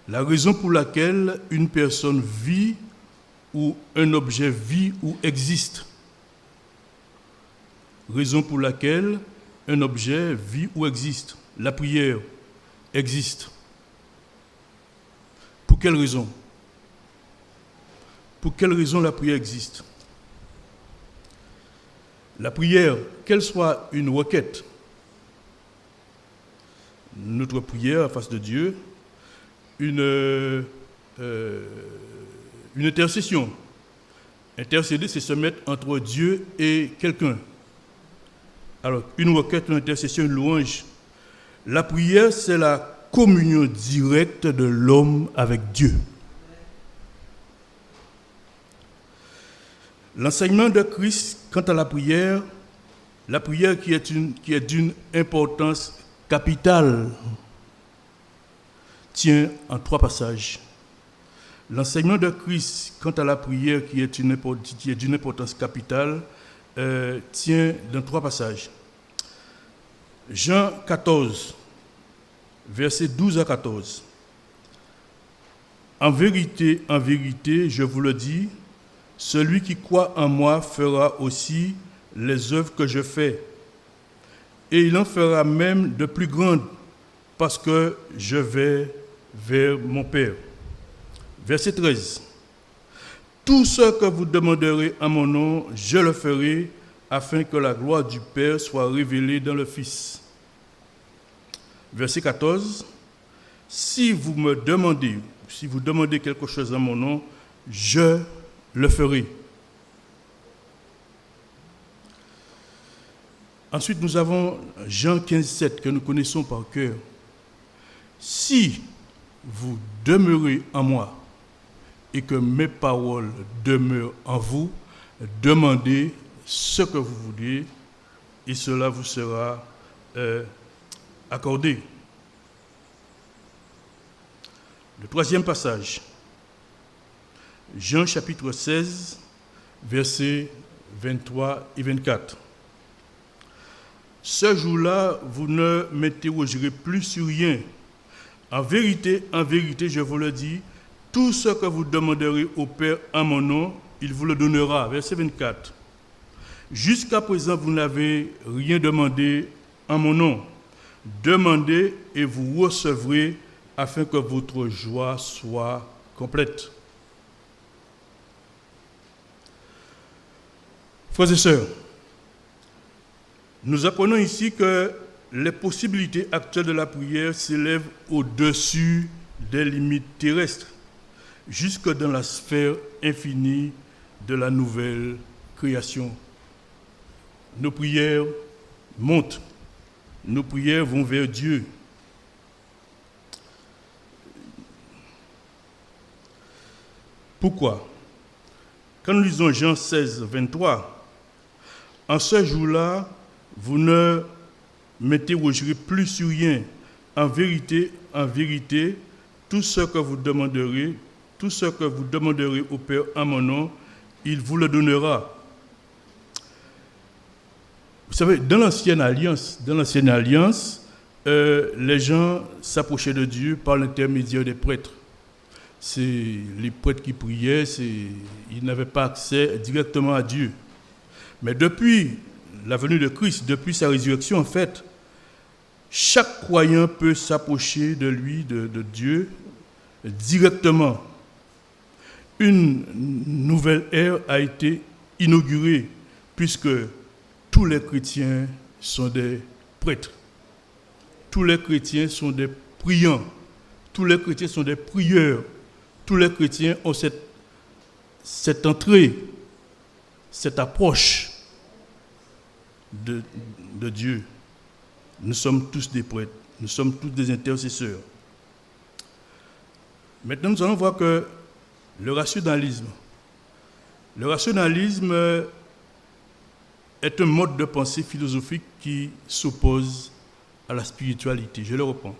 la raison pour laquelle une personne vit ou un objet vit ou existe. Raison pour laquelle un objet vit ou existe. La prière existe. Pour quelle raison? Pour quelle raison la prière existe? La prière, qu'elle soit une requête, notre prière en face de Dieu, une intercession. Intercéder, c'est se mettre entre Dieu et quelqu'un. Alors, une requête, une intercession, une louange. La prière, c'est la communion directe de l'homme avec Dieu. L'enseignement de Christ quant à la prière qui est d'une importance capitale, tient en 3 passages. L'enseignement de Christ quant à la prière qui est d'une importance capitale tient dans 3 passages. Jean 14, versets 12 à 14. En vérité, je vous le dis, celui qui croit en moi fera aussi les œuvres que je fais, et il en fera même de plus grandes, parce que je vais vers mon Père. Verset 13. Tout ce que vous demanderez en mon nom, je le ferai, afin que la gloire du Père soit révélée dans le Fils. Verset 14. Si vous demandez quelque chose en mon nom, je le ferai. Ensuite, nous avons Jean 15, 7 que nous connaissons par cœur. Si vous demeurez en moi et que mes paroles demeurent en vous, demandez ce que vous voulez et cela vous sera accordé. Le 3e passage, Jean chapitre 16, versets 23 et 24. Ce jour-là, vous ne m'interrogerez plus sur rien. En vérité, je vous le dis, tout ce que vous demanderez au Père en mon nom, il vous le donnera. Verset 24. Jusqu'à présent, vous n'avez rien demandé en mon nom. Demandez et vous recevrez afin que votre joie soit complète. Frères et sœurs, nous apprenons ici que les possibilités actuelles de la prière s'élèvent au-dessus des limites terrestres, jusque dans la sphère infinie de la nouvelle création. Nos prières montent, nos prières vont vers Dieu. Pourquoi? Quand nous lisons Jean 16, 23, en ce jour-là, vous ne m'interrogerez plus sur rien. En vérité, tout ce que vous demanderez au Père en mon nom, il vous le donnera. Vous savez, dans l'ancienne alliance, les gens s'approchaient de Dieu par l'intermédiaire des prêtres. C'est les prêtres qui priaient, ils n'avaient pas accès directement à Dieu. Mais depuis la venue de Christ, depuis sa résurrection, en fait, chaque croyant peut s'approcher de lui, de Dieu, directement. Une nouvelle ère a été inaugurée, puisque tous les chrétiens sont des prêtres. tous les chrétiens sont des priants, tous les chrétiens sont des prieurs, tous les chrétiens ont cette entrée, cette approche de Dieu. Nous sommes tous des prêtres, nous sommes tous des intercesseurs. Maintenant, nous allons voir que le rationalisme est un mode de pensée philosophique qui s'oppose à la spiritualité. Je le reprends.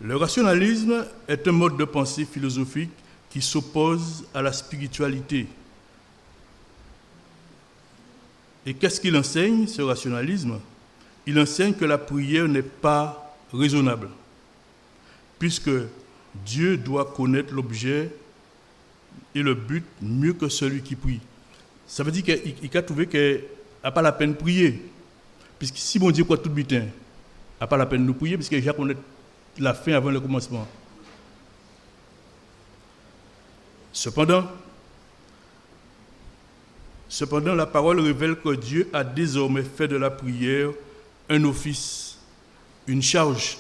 Le rationalisme est un mode de pensée philosophique qui s'oppose à la spiritualité. Et qu'est-ce qu'il enseigne, ce rationalisme? Il enseigne que la prière n'est pas raisonnable, puisque Dieu doit connaître l'objet et le but mieux que celui qui prie. Ça veut dire qu'il a trouvé qu'il n'a pas la peine de prier. Puisque si bon Dieu croit tout le temps, n'a pas la peine de prier, puisque déjà connaît la fin avant le commencement. Cependant, la parole révèle que Dieu a désormais fait de la prière un office, une charge,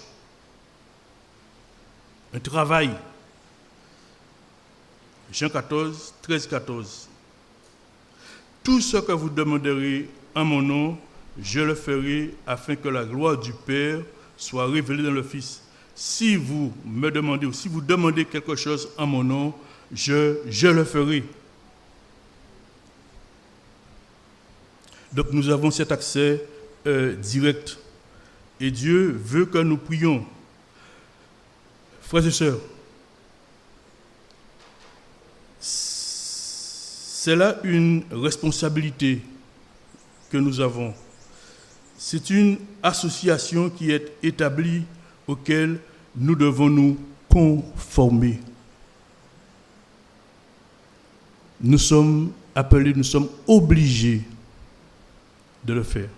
un travail. Jean 14, 13, 14. Tout ce que vous demanderez en mon nom, je le ferai afin que la gloire du Père soit révélée dans le Fils. Si vous me demandez ou si vous demandez quelque chose en mon nom, je le ferai. Donc nous avons cet accès direct. Et Dieu veut que nous prions. Frères et sœurs, c'est là une responsabilité que nous avons. C'est une association qui est établie auquel nous devons nous conformer. Nous sommes appelés, nous sommes obligés de le faire.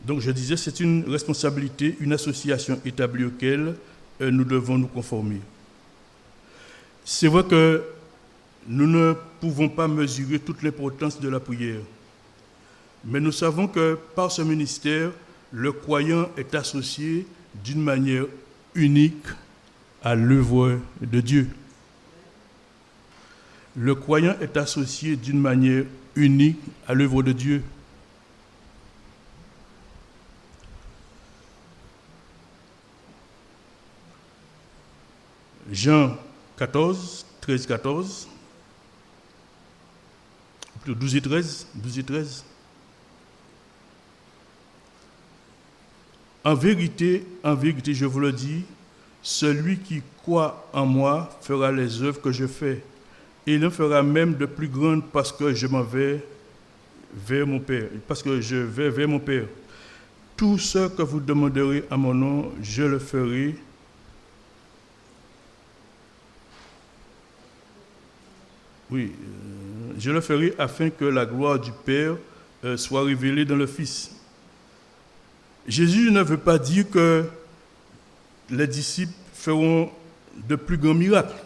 Donc je disais, c'est une responsabilité, une association établie auquel nous devons nous conformer. C'est vrai que nous ne pouvons pas mesurer toute l'importance de la prière, mais nous savons que par ce ministère, le croyant est associé d'une manière unique à l'œuvre de Dieu. Le croyant est associé d'une manière unique à l'œuvre de Dieu. Jean 14, 13, 14, plutôt 12 et 13. En vérité, je vous le dis, celui qui croit en moi fera les œuvres que je fais, et il en fera même de plus grandes parce que je m'en vais vers mon Père, parce que je vais vers mon Père. Tout ce que vous demanderez à mon nom, je le ferai. Oui, je le ferai afin que la gloire du Père soit révélée dans le Fils. Jésus ne veut pas dire que les disciples feront de plus grands miracles.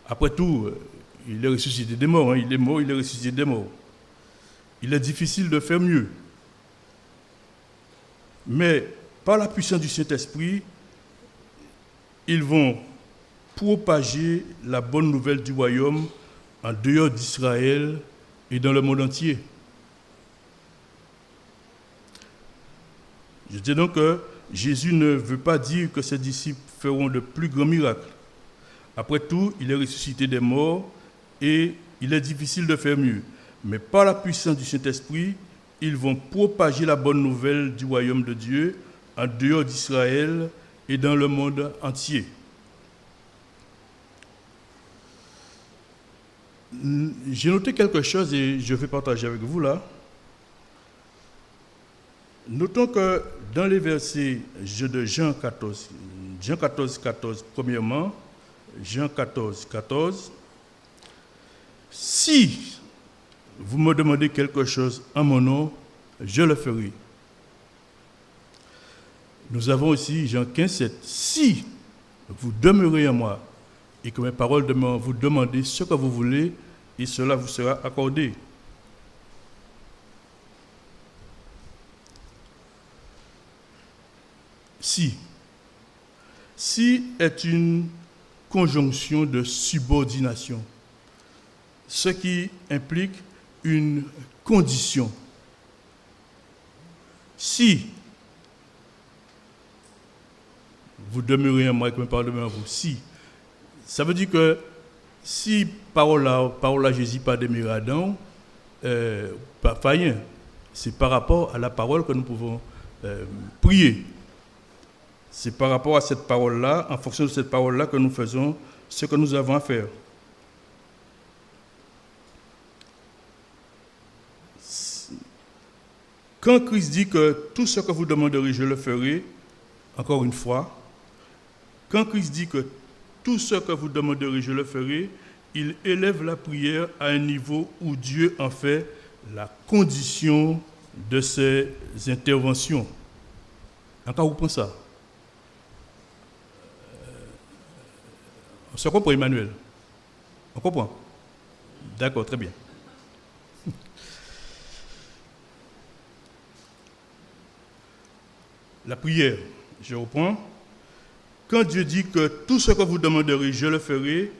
Après tout, il est ressuscité des morts, il est mort, il est ressuscité des morts. Il est difficile de faire mieux. Mais par la puissance du Saint-Esprit, ils vont propager la bonne nouvelle du royaume en dehors d'Israël et dans le monde entier. Je dis donc que Jésus ne veut pas dire que ses disciples feront de plus grands miracles. Après tout, il est ressuscité des morts et il est difficile de faire mieux. Mais par la puissance du Saint-Esprit, ils vont propager la bonne nouvelle du royaume de Dieu en dehors d'Israël et dans le monde entier. J'ai noté quelque chose et je vais partager avec vous là. Notons que dans les versets de Jean 14, 14, premièrement, Jean 14, 14, si vous me demandez quelque chose en mon nom, je le ferai. Nous avons aussi Jean 15, 7, si vous demeurez en moi et que mes paroles vous demandez ce que vous voulez, et cela vous sera accordé. Si est une conjonction de subordination, ce qui implique une condition. Si vous demeurez en moi et que mes paroles demeurent en vous, si, ça veut dire que si parole à Jésus pas demeuré Adam, pas rien. C'est par rapport à la parole que nous pouvons prier. C'est par rapport à cette parole-là, en fonction de cette parole-là, que nous faisons ce que nous avons à faire. Quand Christ dit que tout ce que vous demanderez, je le ferai, encore une fois, quand Christ dit que tout ce que vous demanderez, je le ferai, il élève la prière à un niveau où Dieu en fait la condition de ses interventions. Encore vous pensez ça? On se comprend, Emmanuel? On comprend? D'accord, très bien. La prière, je reprends. Quand Dieu dit que tout ce que vous demanderez, je le ferai,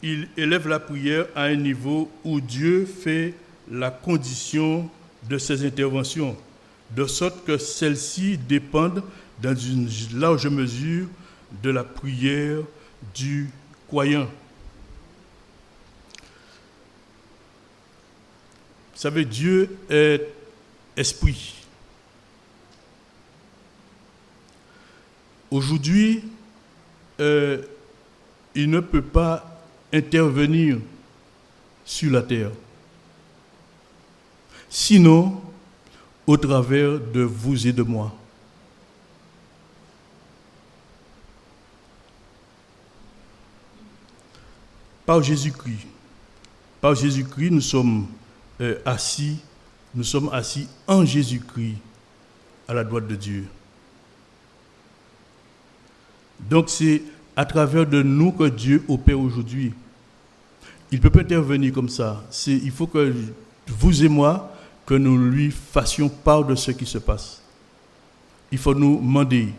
il élève la prière à un niveau où Dieu fait la condition de ses interventions, de sorte que celles-ci dépendent dans une large mesure de la prière du croyant. Vous savez, Dieu est esprit. Aujourd'hui, il ne peut pas intervenir sur la terre, sinon au travers de vous et de moi. Par Jésus-Christ, nous sommes assis en Jésus-Christ à la droite de Dieu. Donc c'est à travers de nous que Dieu opère aujourd'hui. Il ne peut pas intervenir comme ça. Il faut que vous et moi, que nous lui fassions part de ce qui se passe. Il faut nous demander.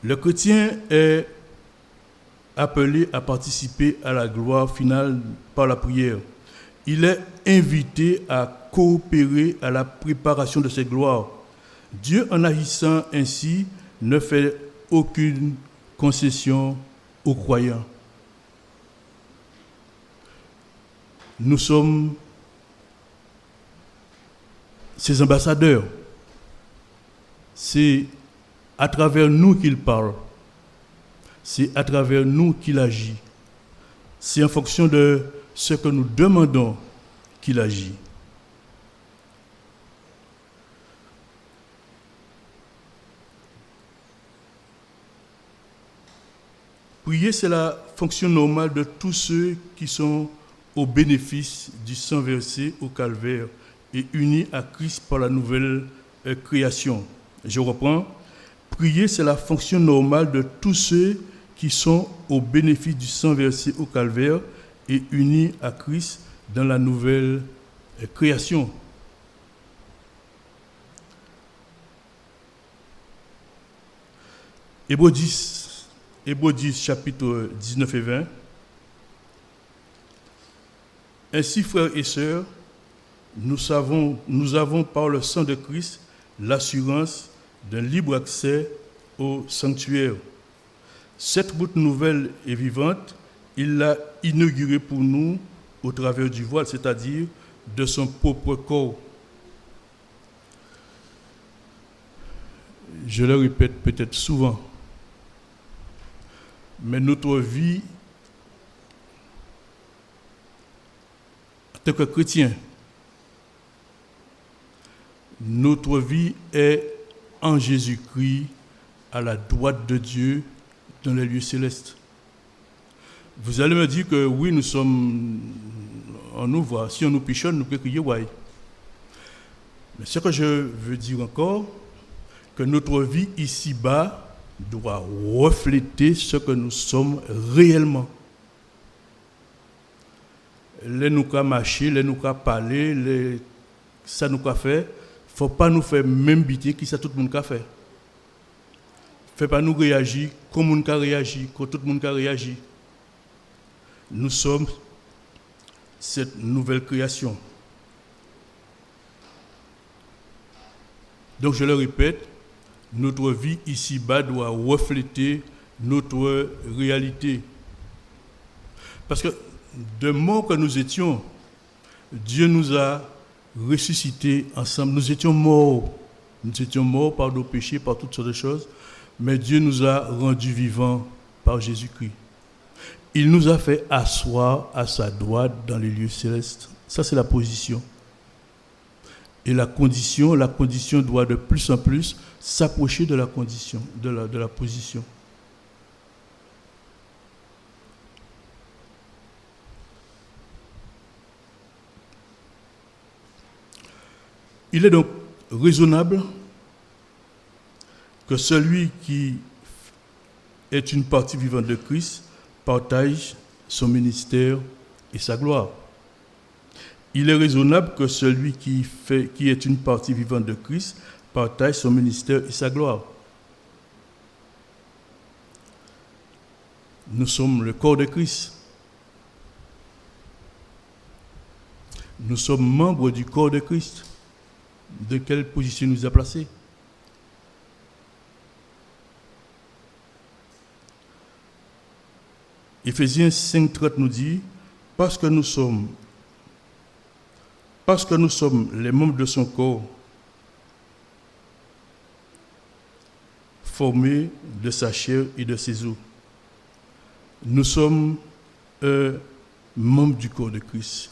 Le chrétien est appelé à participer à la gloire finale par la prière. Il est invité à coopérer à la préparation de cette gloire. Dieu, en agissant ainsi, ne fait aucune concession aux croyants. Nous sommes ses ambassadeurs. C'est à travers nous qu'il parle. C'est à travers nous qu'il agit. C'est en fonction de ce que nous demandons qu'il agit. Prier, c'est la fonction normale de tous ceux qui sont au bénéfice du sang versé au calvaire et unis à Christ par la nouvelle création. Je reprends. Prier, c'est la fonction normale de tous ceux qui sont au bénéfice du sang versé au calvaire et unis à Christ dans la nouvelle création. Hébreux 10, chapitre 19 et 20. Ainsi, frères et sœurs, nous avons par le sang de Christ l'assurance d'un libre accès au sanctuaire. Cette route nouvelle et vivante, il l'a inaugurée pour nous au travers du voile, c'est-à-dire de son propre corps. Je le répète peut-être souvent, mais notre vie en tant que chrétien, notre vie est en Jésus-Christ, à la droite de Dieu, dans les lieux célestes. Vous allez me dire que oui, on nous voit. Si on nous pichonne, nous pouvons crier ouais. Mais ce que je veux dire encore, que notre vie ici-bas doit refléter ce que nous sommes réellement. Les nous qu'à marcher, les nous qu'à parler, ça nous qu'à faire, faut pas nous faire même bité qui ça tout le monde qu'a fait. Fait pas nous réagir comme on qu'a réagi, comme tout le monde qu'a réagi. Nous sommes cette nouvelle création. Donc je le répète, notre vie ici-bas doit refléter notre réalité. Parce que de mort que nous étions, Dieu nous a ressuscités ensemble. Nous étions morts. Nous étions morts par nos péchés, par toutes sortes de choses. Mais Dieu nous a rendus vivants par Jésus-Christ. Il nous a fait asseoir à sa droite dans les lieux célestes. Ça, c'est la position. Et la condition doit de plus en plus s'approcher de la condition, de la position. Il est donc raisonnable que celui qui est une partie vivante de Christ partage son ministère et sa gloire. Il est raisonnable que celui qui est une partie vivante de Christ partage son ministère et sa gloire. Nous sommes le corps de Christ. Nous sommes membres du corps de Christ. De quelle position nous a placés? Éphésiens 5:30 nous dit, parce que nous sommes les membres de son corps, formés de sa chair et de ses os. Nous sommes membres du corps de Christ.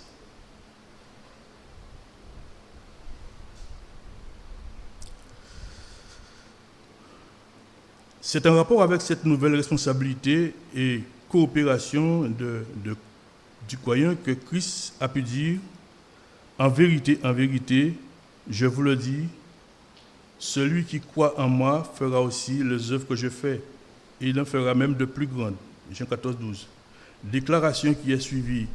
C'est en rapport avec cette nouvelle responsabilité et coopération du croyant que Christ a pu dire, en vérité, je vous le dis, celui qui croit en moi fera aussi les œuvres que je fais, et il en fera même de plus grandes. Jean 14:12. Déclaration qui est suivie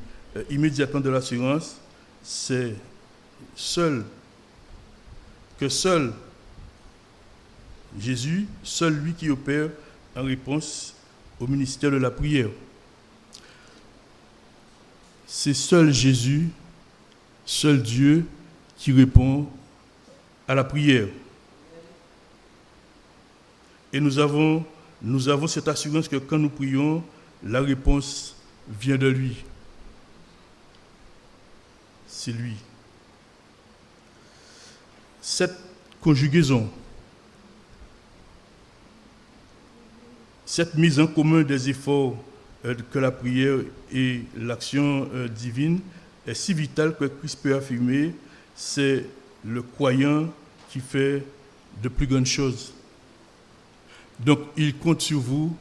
immédiatement de l'assurance, c'est seul Jésus, seul lui qui opère en réponse au ministère de la prière. C'est seul Jésus, seul Dieu qui répond à la prière. Et nous avons cette assurance que quand nous prions, la réponse vient de lui. C'est lui. Cette conjugaison, cette mise en commun des efforts que la prière et l'action divine est si vitale que Christ peut affirmer, c'est le croyant qui fait de plus grandes choses. Donc il compte sur vous,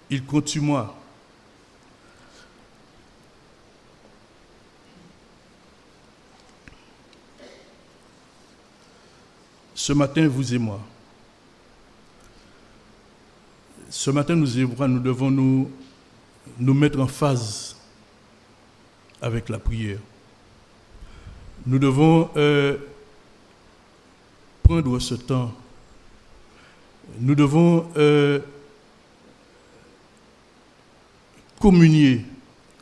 il compte sur moi. Ce matin, vous et moi. Ce matin, nous devons nous mettre en phase avec la prière. Nous devons prendre ce temps. Nous devons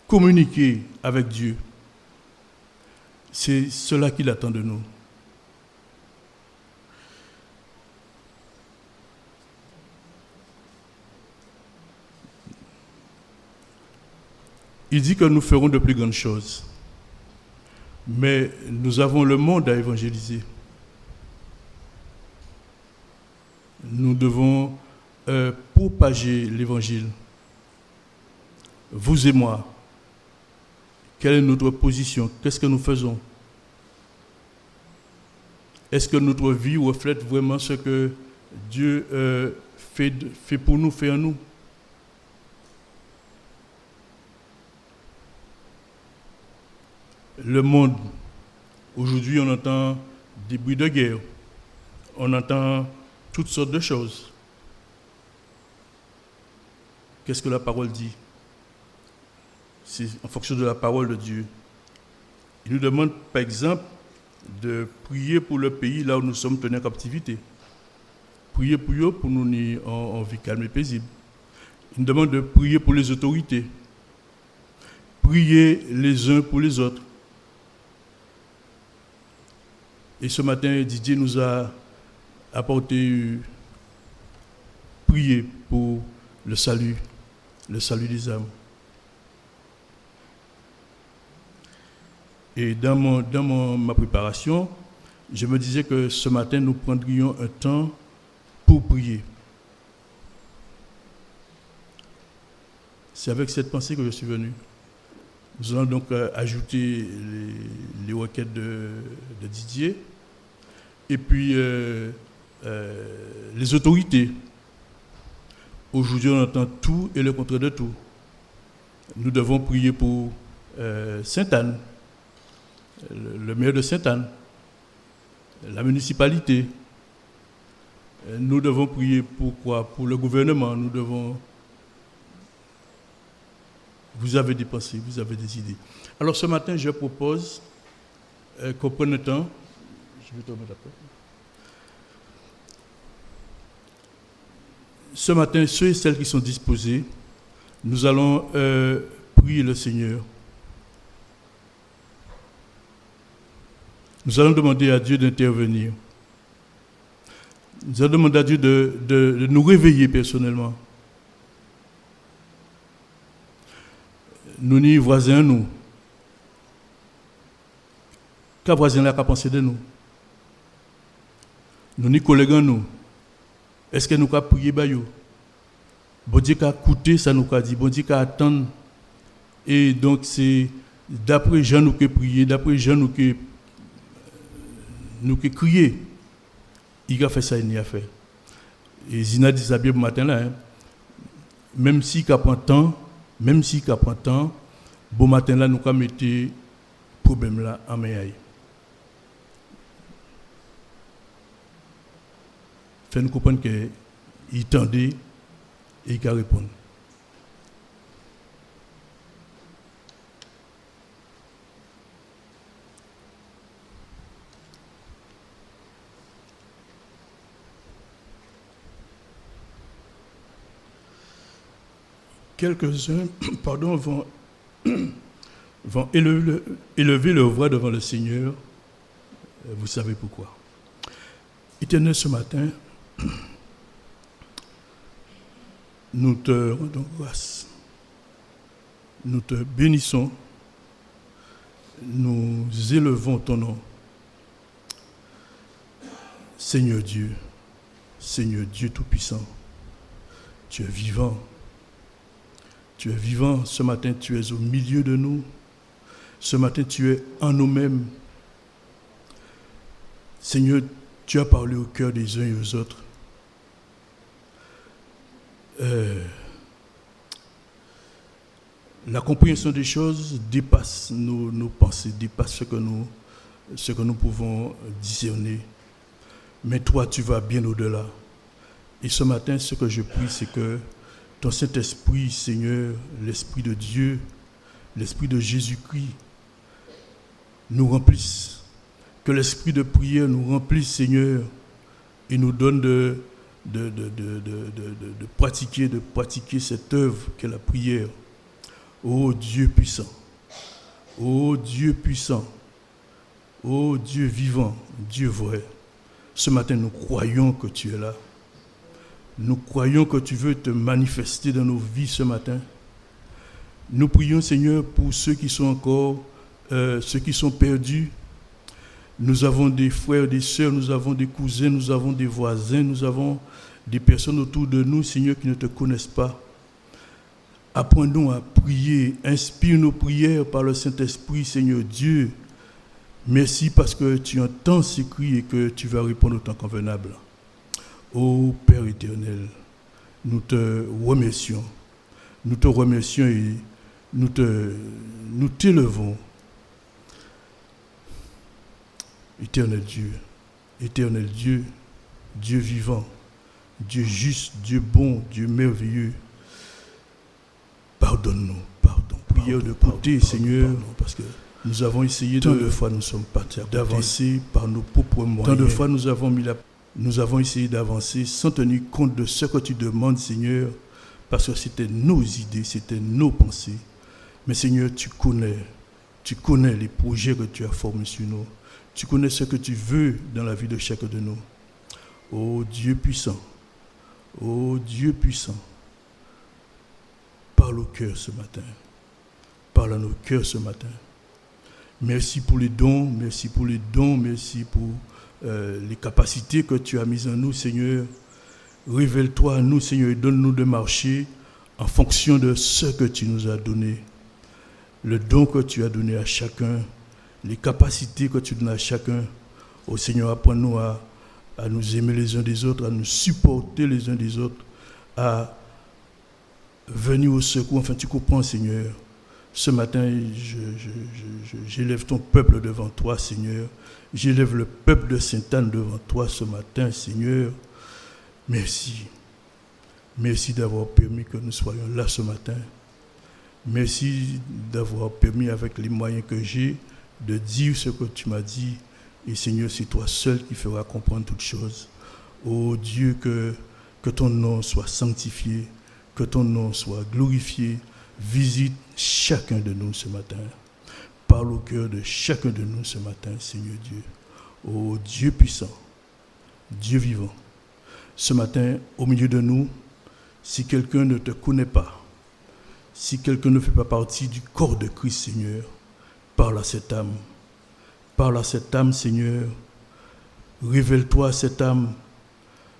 communiquer avec Dieu. C'est cela qu'il attend de nous. Il dit que nous ferons de plus grandes choses. Mais nous avons le monde à évangéliser. Nous devons propager l'évangile. Vous et moi, quelle est notre position? Qu'est-ce que nous faisons? Est-ce que notre vie reflète vraiment ce que Dieu fait pour nous, fait en nous? Le monde, aujourd'hui, on entend des bruits de guerre, on entend toutes sortes de choses. qu'est-ce que la parole dit? C'est en fonction de la parole de Dieu. Il nous demande, par exemple, de prier pour le pays là où nous sommes tenus en captivité. Prier pour eux pour nous en vie calme et paisible. Il nous demande de prier pour les autorités. Prier les uns pour les autres. Et ce matin, Didier nous a apporté prier pour le salut des âmes. Et dans ma préparation, je me disais que ce matin, nous prendrions un temps pour prier. C'est avec cette pensée que je suis venu. Nous allons donc ajouter les requêtes de Didier et puis les autorités. Aujourd'hui, on entend tout et le contraire de tout. Nous devons prier pour Sainte-Anne, le maire de Sainte-Anne, la municipalité. Nous devons prier pour quoi? Pour le gouvernement. Nous devons... Vous avez des pensées, vous avez des idées. Alors ce matin, je propose qu'on prenne le temps. Je vais te remettre après. Ce matin, ceux et celles qui sont disposés, nous allons prier le Seigneur. Nous allons demander à Dieu d'intervenir. Nous allons demander à Dieu de nous réveiller personnellement. Nous ni voisins, nous. Quel voisin là qu'a pensé de nous? Nous ni collègues, nous. Est-ce que nous avons prié bayou? Bon Dieu qu'a écouté, ça nous a dit. Bon Dieu qu'a attendre. Et donc c'est d'après Jean nous que prier, d'après Jean nous que crier. Il a fait ça, il a fait. Et Zina dit ça bien le matin là. Hein. Même si il prend temps, bon matin là, nous avons mis le problème là en main. Fait-nous comprendre qu'il tendait et qu'il répond. Quelques-uns vont élever leur voix devant le Seigneur. Vous savez pourquoi. Éternel, ce matin, nous te rendons grâce. Nous te bénissons. Nous élevons ton nom. Seigneur Dieu Tout-Puissant, tu es vivant. Tu es vivant, ce matin tu es au milieu de nous. Ce matin tu es en nous-mêmes. Seigneur, tu as parlé au cœur des uns et aux autres. La compréhension des choses dépasse nos pensées, dépasse ce que nous pouvons discerner. Mais toi, tu vas bien au-delà. Et ce matin, ce que je prie, c'est que ton Saint-Esprit, Seigneur, l'Esprit de Dieu, l'Esprit de Jésus-Christ, nous remplisse. Que l'Esprit de prière nous remplisse, Seigneur, et nous donne de pratiquer cette œuvre qu'est la prière. Ô Dieu puissant, ô Dieu puissant, ô Dieu vivant, Dieu vrai, ce matin nous croyons que tu es là. Nous croyons que tu veux te manifester dans nos vies ce matin. Nous prions, Seigneur, pour ceux qui sont encore, ceux qui sont perdus. Nous avons des frères, des sœurs, nous avons des cousins, nous avons des voisins, nous avons des personnes autour de nous, Seigneur, qui ne te connaissent pas. Apprends-nous à prier, inspire nos prières par le Saint-Esprit, Seigneur Dieu. Merci parce que tu entends ces cris et que tu vas répondre au temps convenable. Ô Père éternel, nous te remercions et nous t'élevons. Éternel Dieu, Dieu vivant, Dieu juste, Dieu bon, Dieu merveilleux. Pardonne-nous, pardon. Prière de côté, Seigneur, parce que nous avons essayé tant de fois, nous sommes partis d'avancer par nos propres moyens. Tant de fois, nous avons essayé d'avancer sans tenir compte de ce que tu demandes, Seigneur, parce que c'était nos idées, c'était nos pensées. Mais Seigneur, tu connais les projets que tu as formés sur nous. Tu connais ce que tu veux dans la vie de chacun de nous. Ô Dieu puissant, parle au cœur ce matin. Parle à nos cœurs ce matin. Merci pour les dons, merci pour les capacités que tu as mises en nous, Seigneur. Révèle-toi à nous, Seigneur, et donne-nous de marcher en fonction de ce que tu nous as donné. Le don que tu as donné à chacun, les capacités que tu donnes à chacun. Ô Seigneur, apprends-nous à nous aimer les uns des autres, à nous supporter les uns des autres, à venir au secours. Enfin, tu comprends, Seigneur. Ce matin, j'élève ton peuple devant toi, Seigneur. J'élève le peuple de Sainte-Anne devant toi ce matin, Seigneur. Merci. Merci d'avoir permis que nous soyons là ce matin. Merci d'avoir permis, avec les moyens que j'ai, de dire ce que tu m'as dit. Et Seigneur, c'est toi seul qui feras comprendre toutes choses. Ô Dieu, que ton nom soit sanctifié, que ton nom soit glorifié. Visite chacun de nous ce matin. Parle au cœur de chacun de nous ce matin, Seigneur Dieu. Ô Dieu puissant, Dieu vivant. Ce matin, au milieu de nous, si quelqu'un ne te connaît pas, si quelqu'un ne fait pas partie du corps de Christ, Seigneur, parle à cette âme. Parle à cette âme, Seigneur. Révèle-toi à cette âme.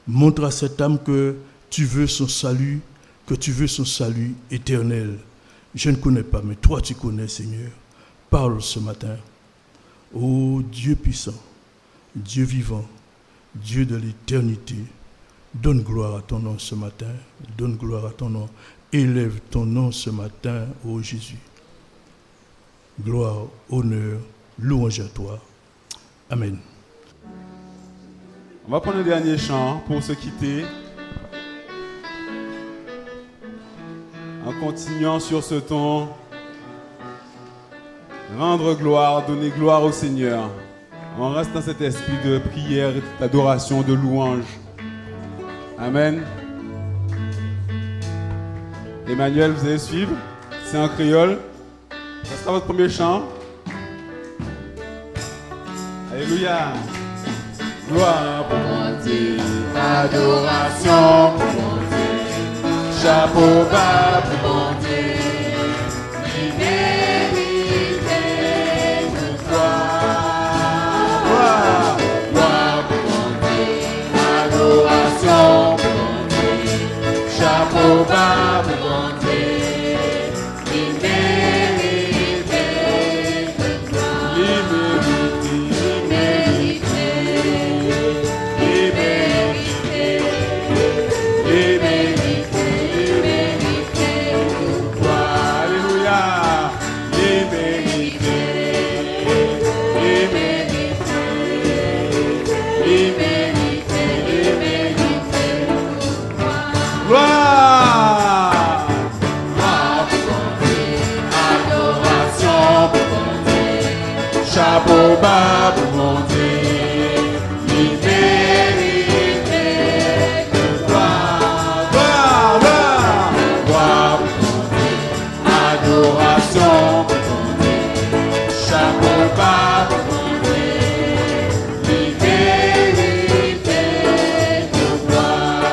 Montre à cette âme que tu veux son salut, éternel. Je ne connais pas, mais toi tu connais, Seigneur. Parle ce matin. Ô Dieu puissant, Dieu vivant, Dieu de l'éternité, donne gloire à ton nom ce matin. Donne gloire à ton nom. Élève ton nom ce matin, ô Jésus. Gloire, honneur, louange à toi. Amen. On va prendre un dernier chant pour se quitter. En continuant sur ce ton, rendre gloire, donner gloire au Seigneur. On reste dans cet esprit de prière, d'adoration, de louange. Amen. Emmanuel, vous allez suivre. C'est en créole. Ça sera votre premier chant. Alléluia. Gloire pour mon Dieu. Adoration pour mon Dieu. Chapeau bas pour mon Dieu. L'immédiate de toi. Gloire pour mon Dieu. Adoration pour mon Dieu. Chapeau bas pour mon Dieu. Chapeau bas pour mon Dieu, l'immédiate de gloire, gloire pour mon Dieu, adoration pour mon Dieu, chapeau bas pour mon Dieu, l'immédiate de gloire,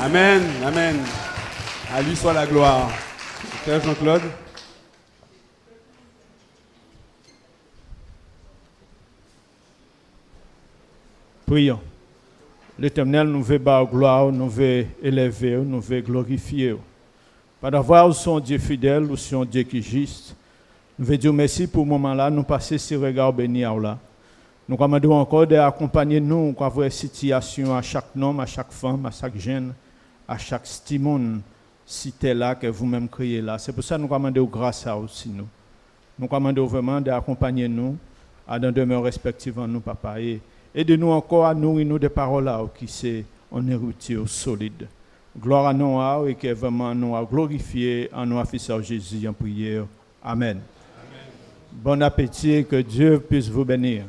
Amen, amen. À lui soit la gloire. Frère Jean-Claude. Prions. L'Éternel, nous veut bas gloire, nous veut élever, nous veut glorifier. Par d'avoir son Dieu fidèle, ou son Dieu qui est juste, nous voulons dire merci pour ce moment-là, nous passer ce regard béni là. Nous commandons encore d'accompagner nous dans la situation à chaque homme, à chaque femme, à chaque jeune, à chaque stimon, cité là que vous-même créez là. C'est pour ça que nous commandons grâce à aussi nous. Nous commandons vraiment d'accompagner nous à dans demeure respective en nous, papa. Et aidez-nous encore à nourrir nous des paroles là qui c'est en héritier solide. Gloire à nous et que vraiment nous a glorifié en nous fils Jésus en prière. Amen. Bon appétit et que Dieu puisse vous bénir.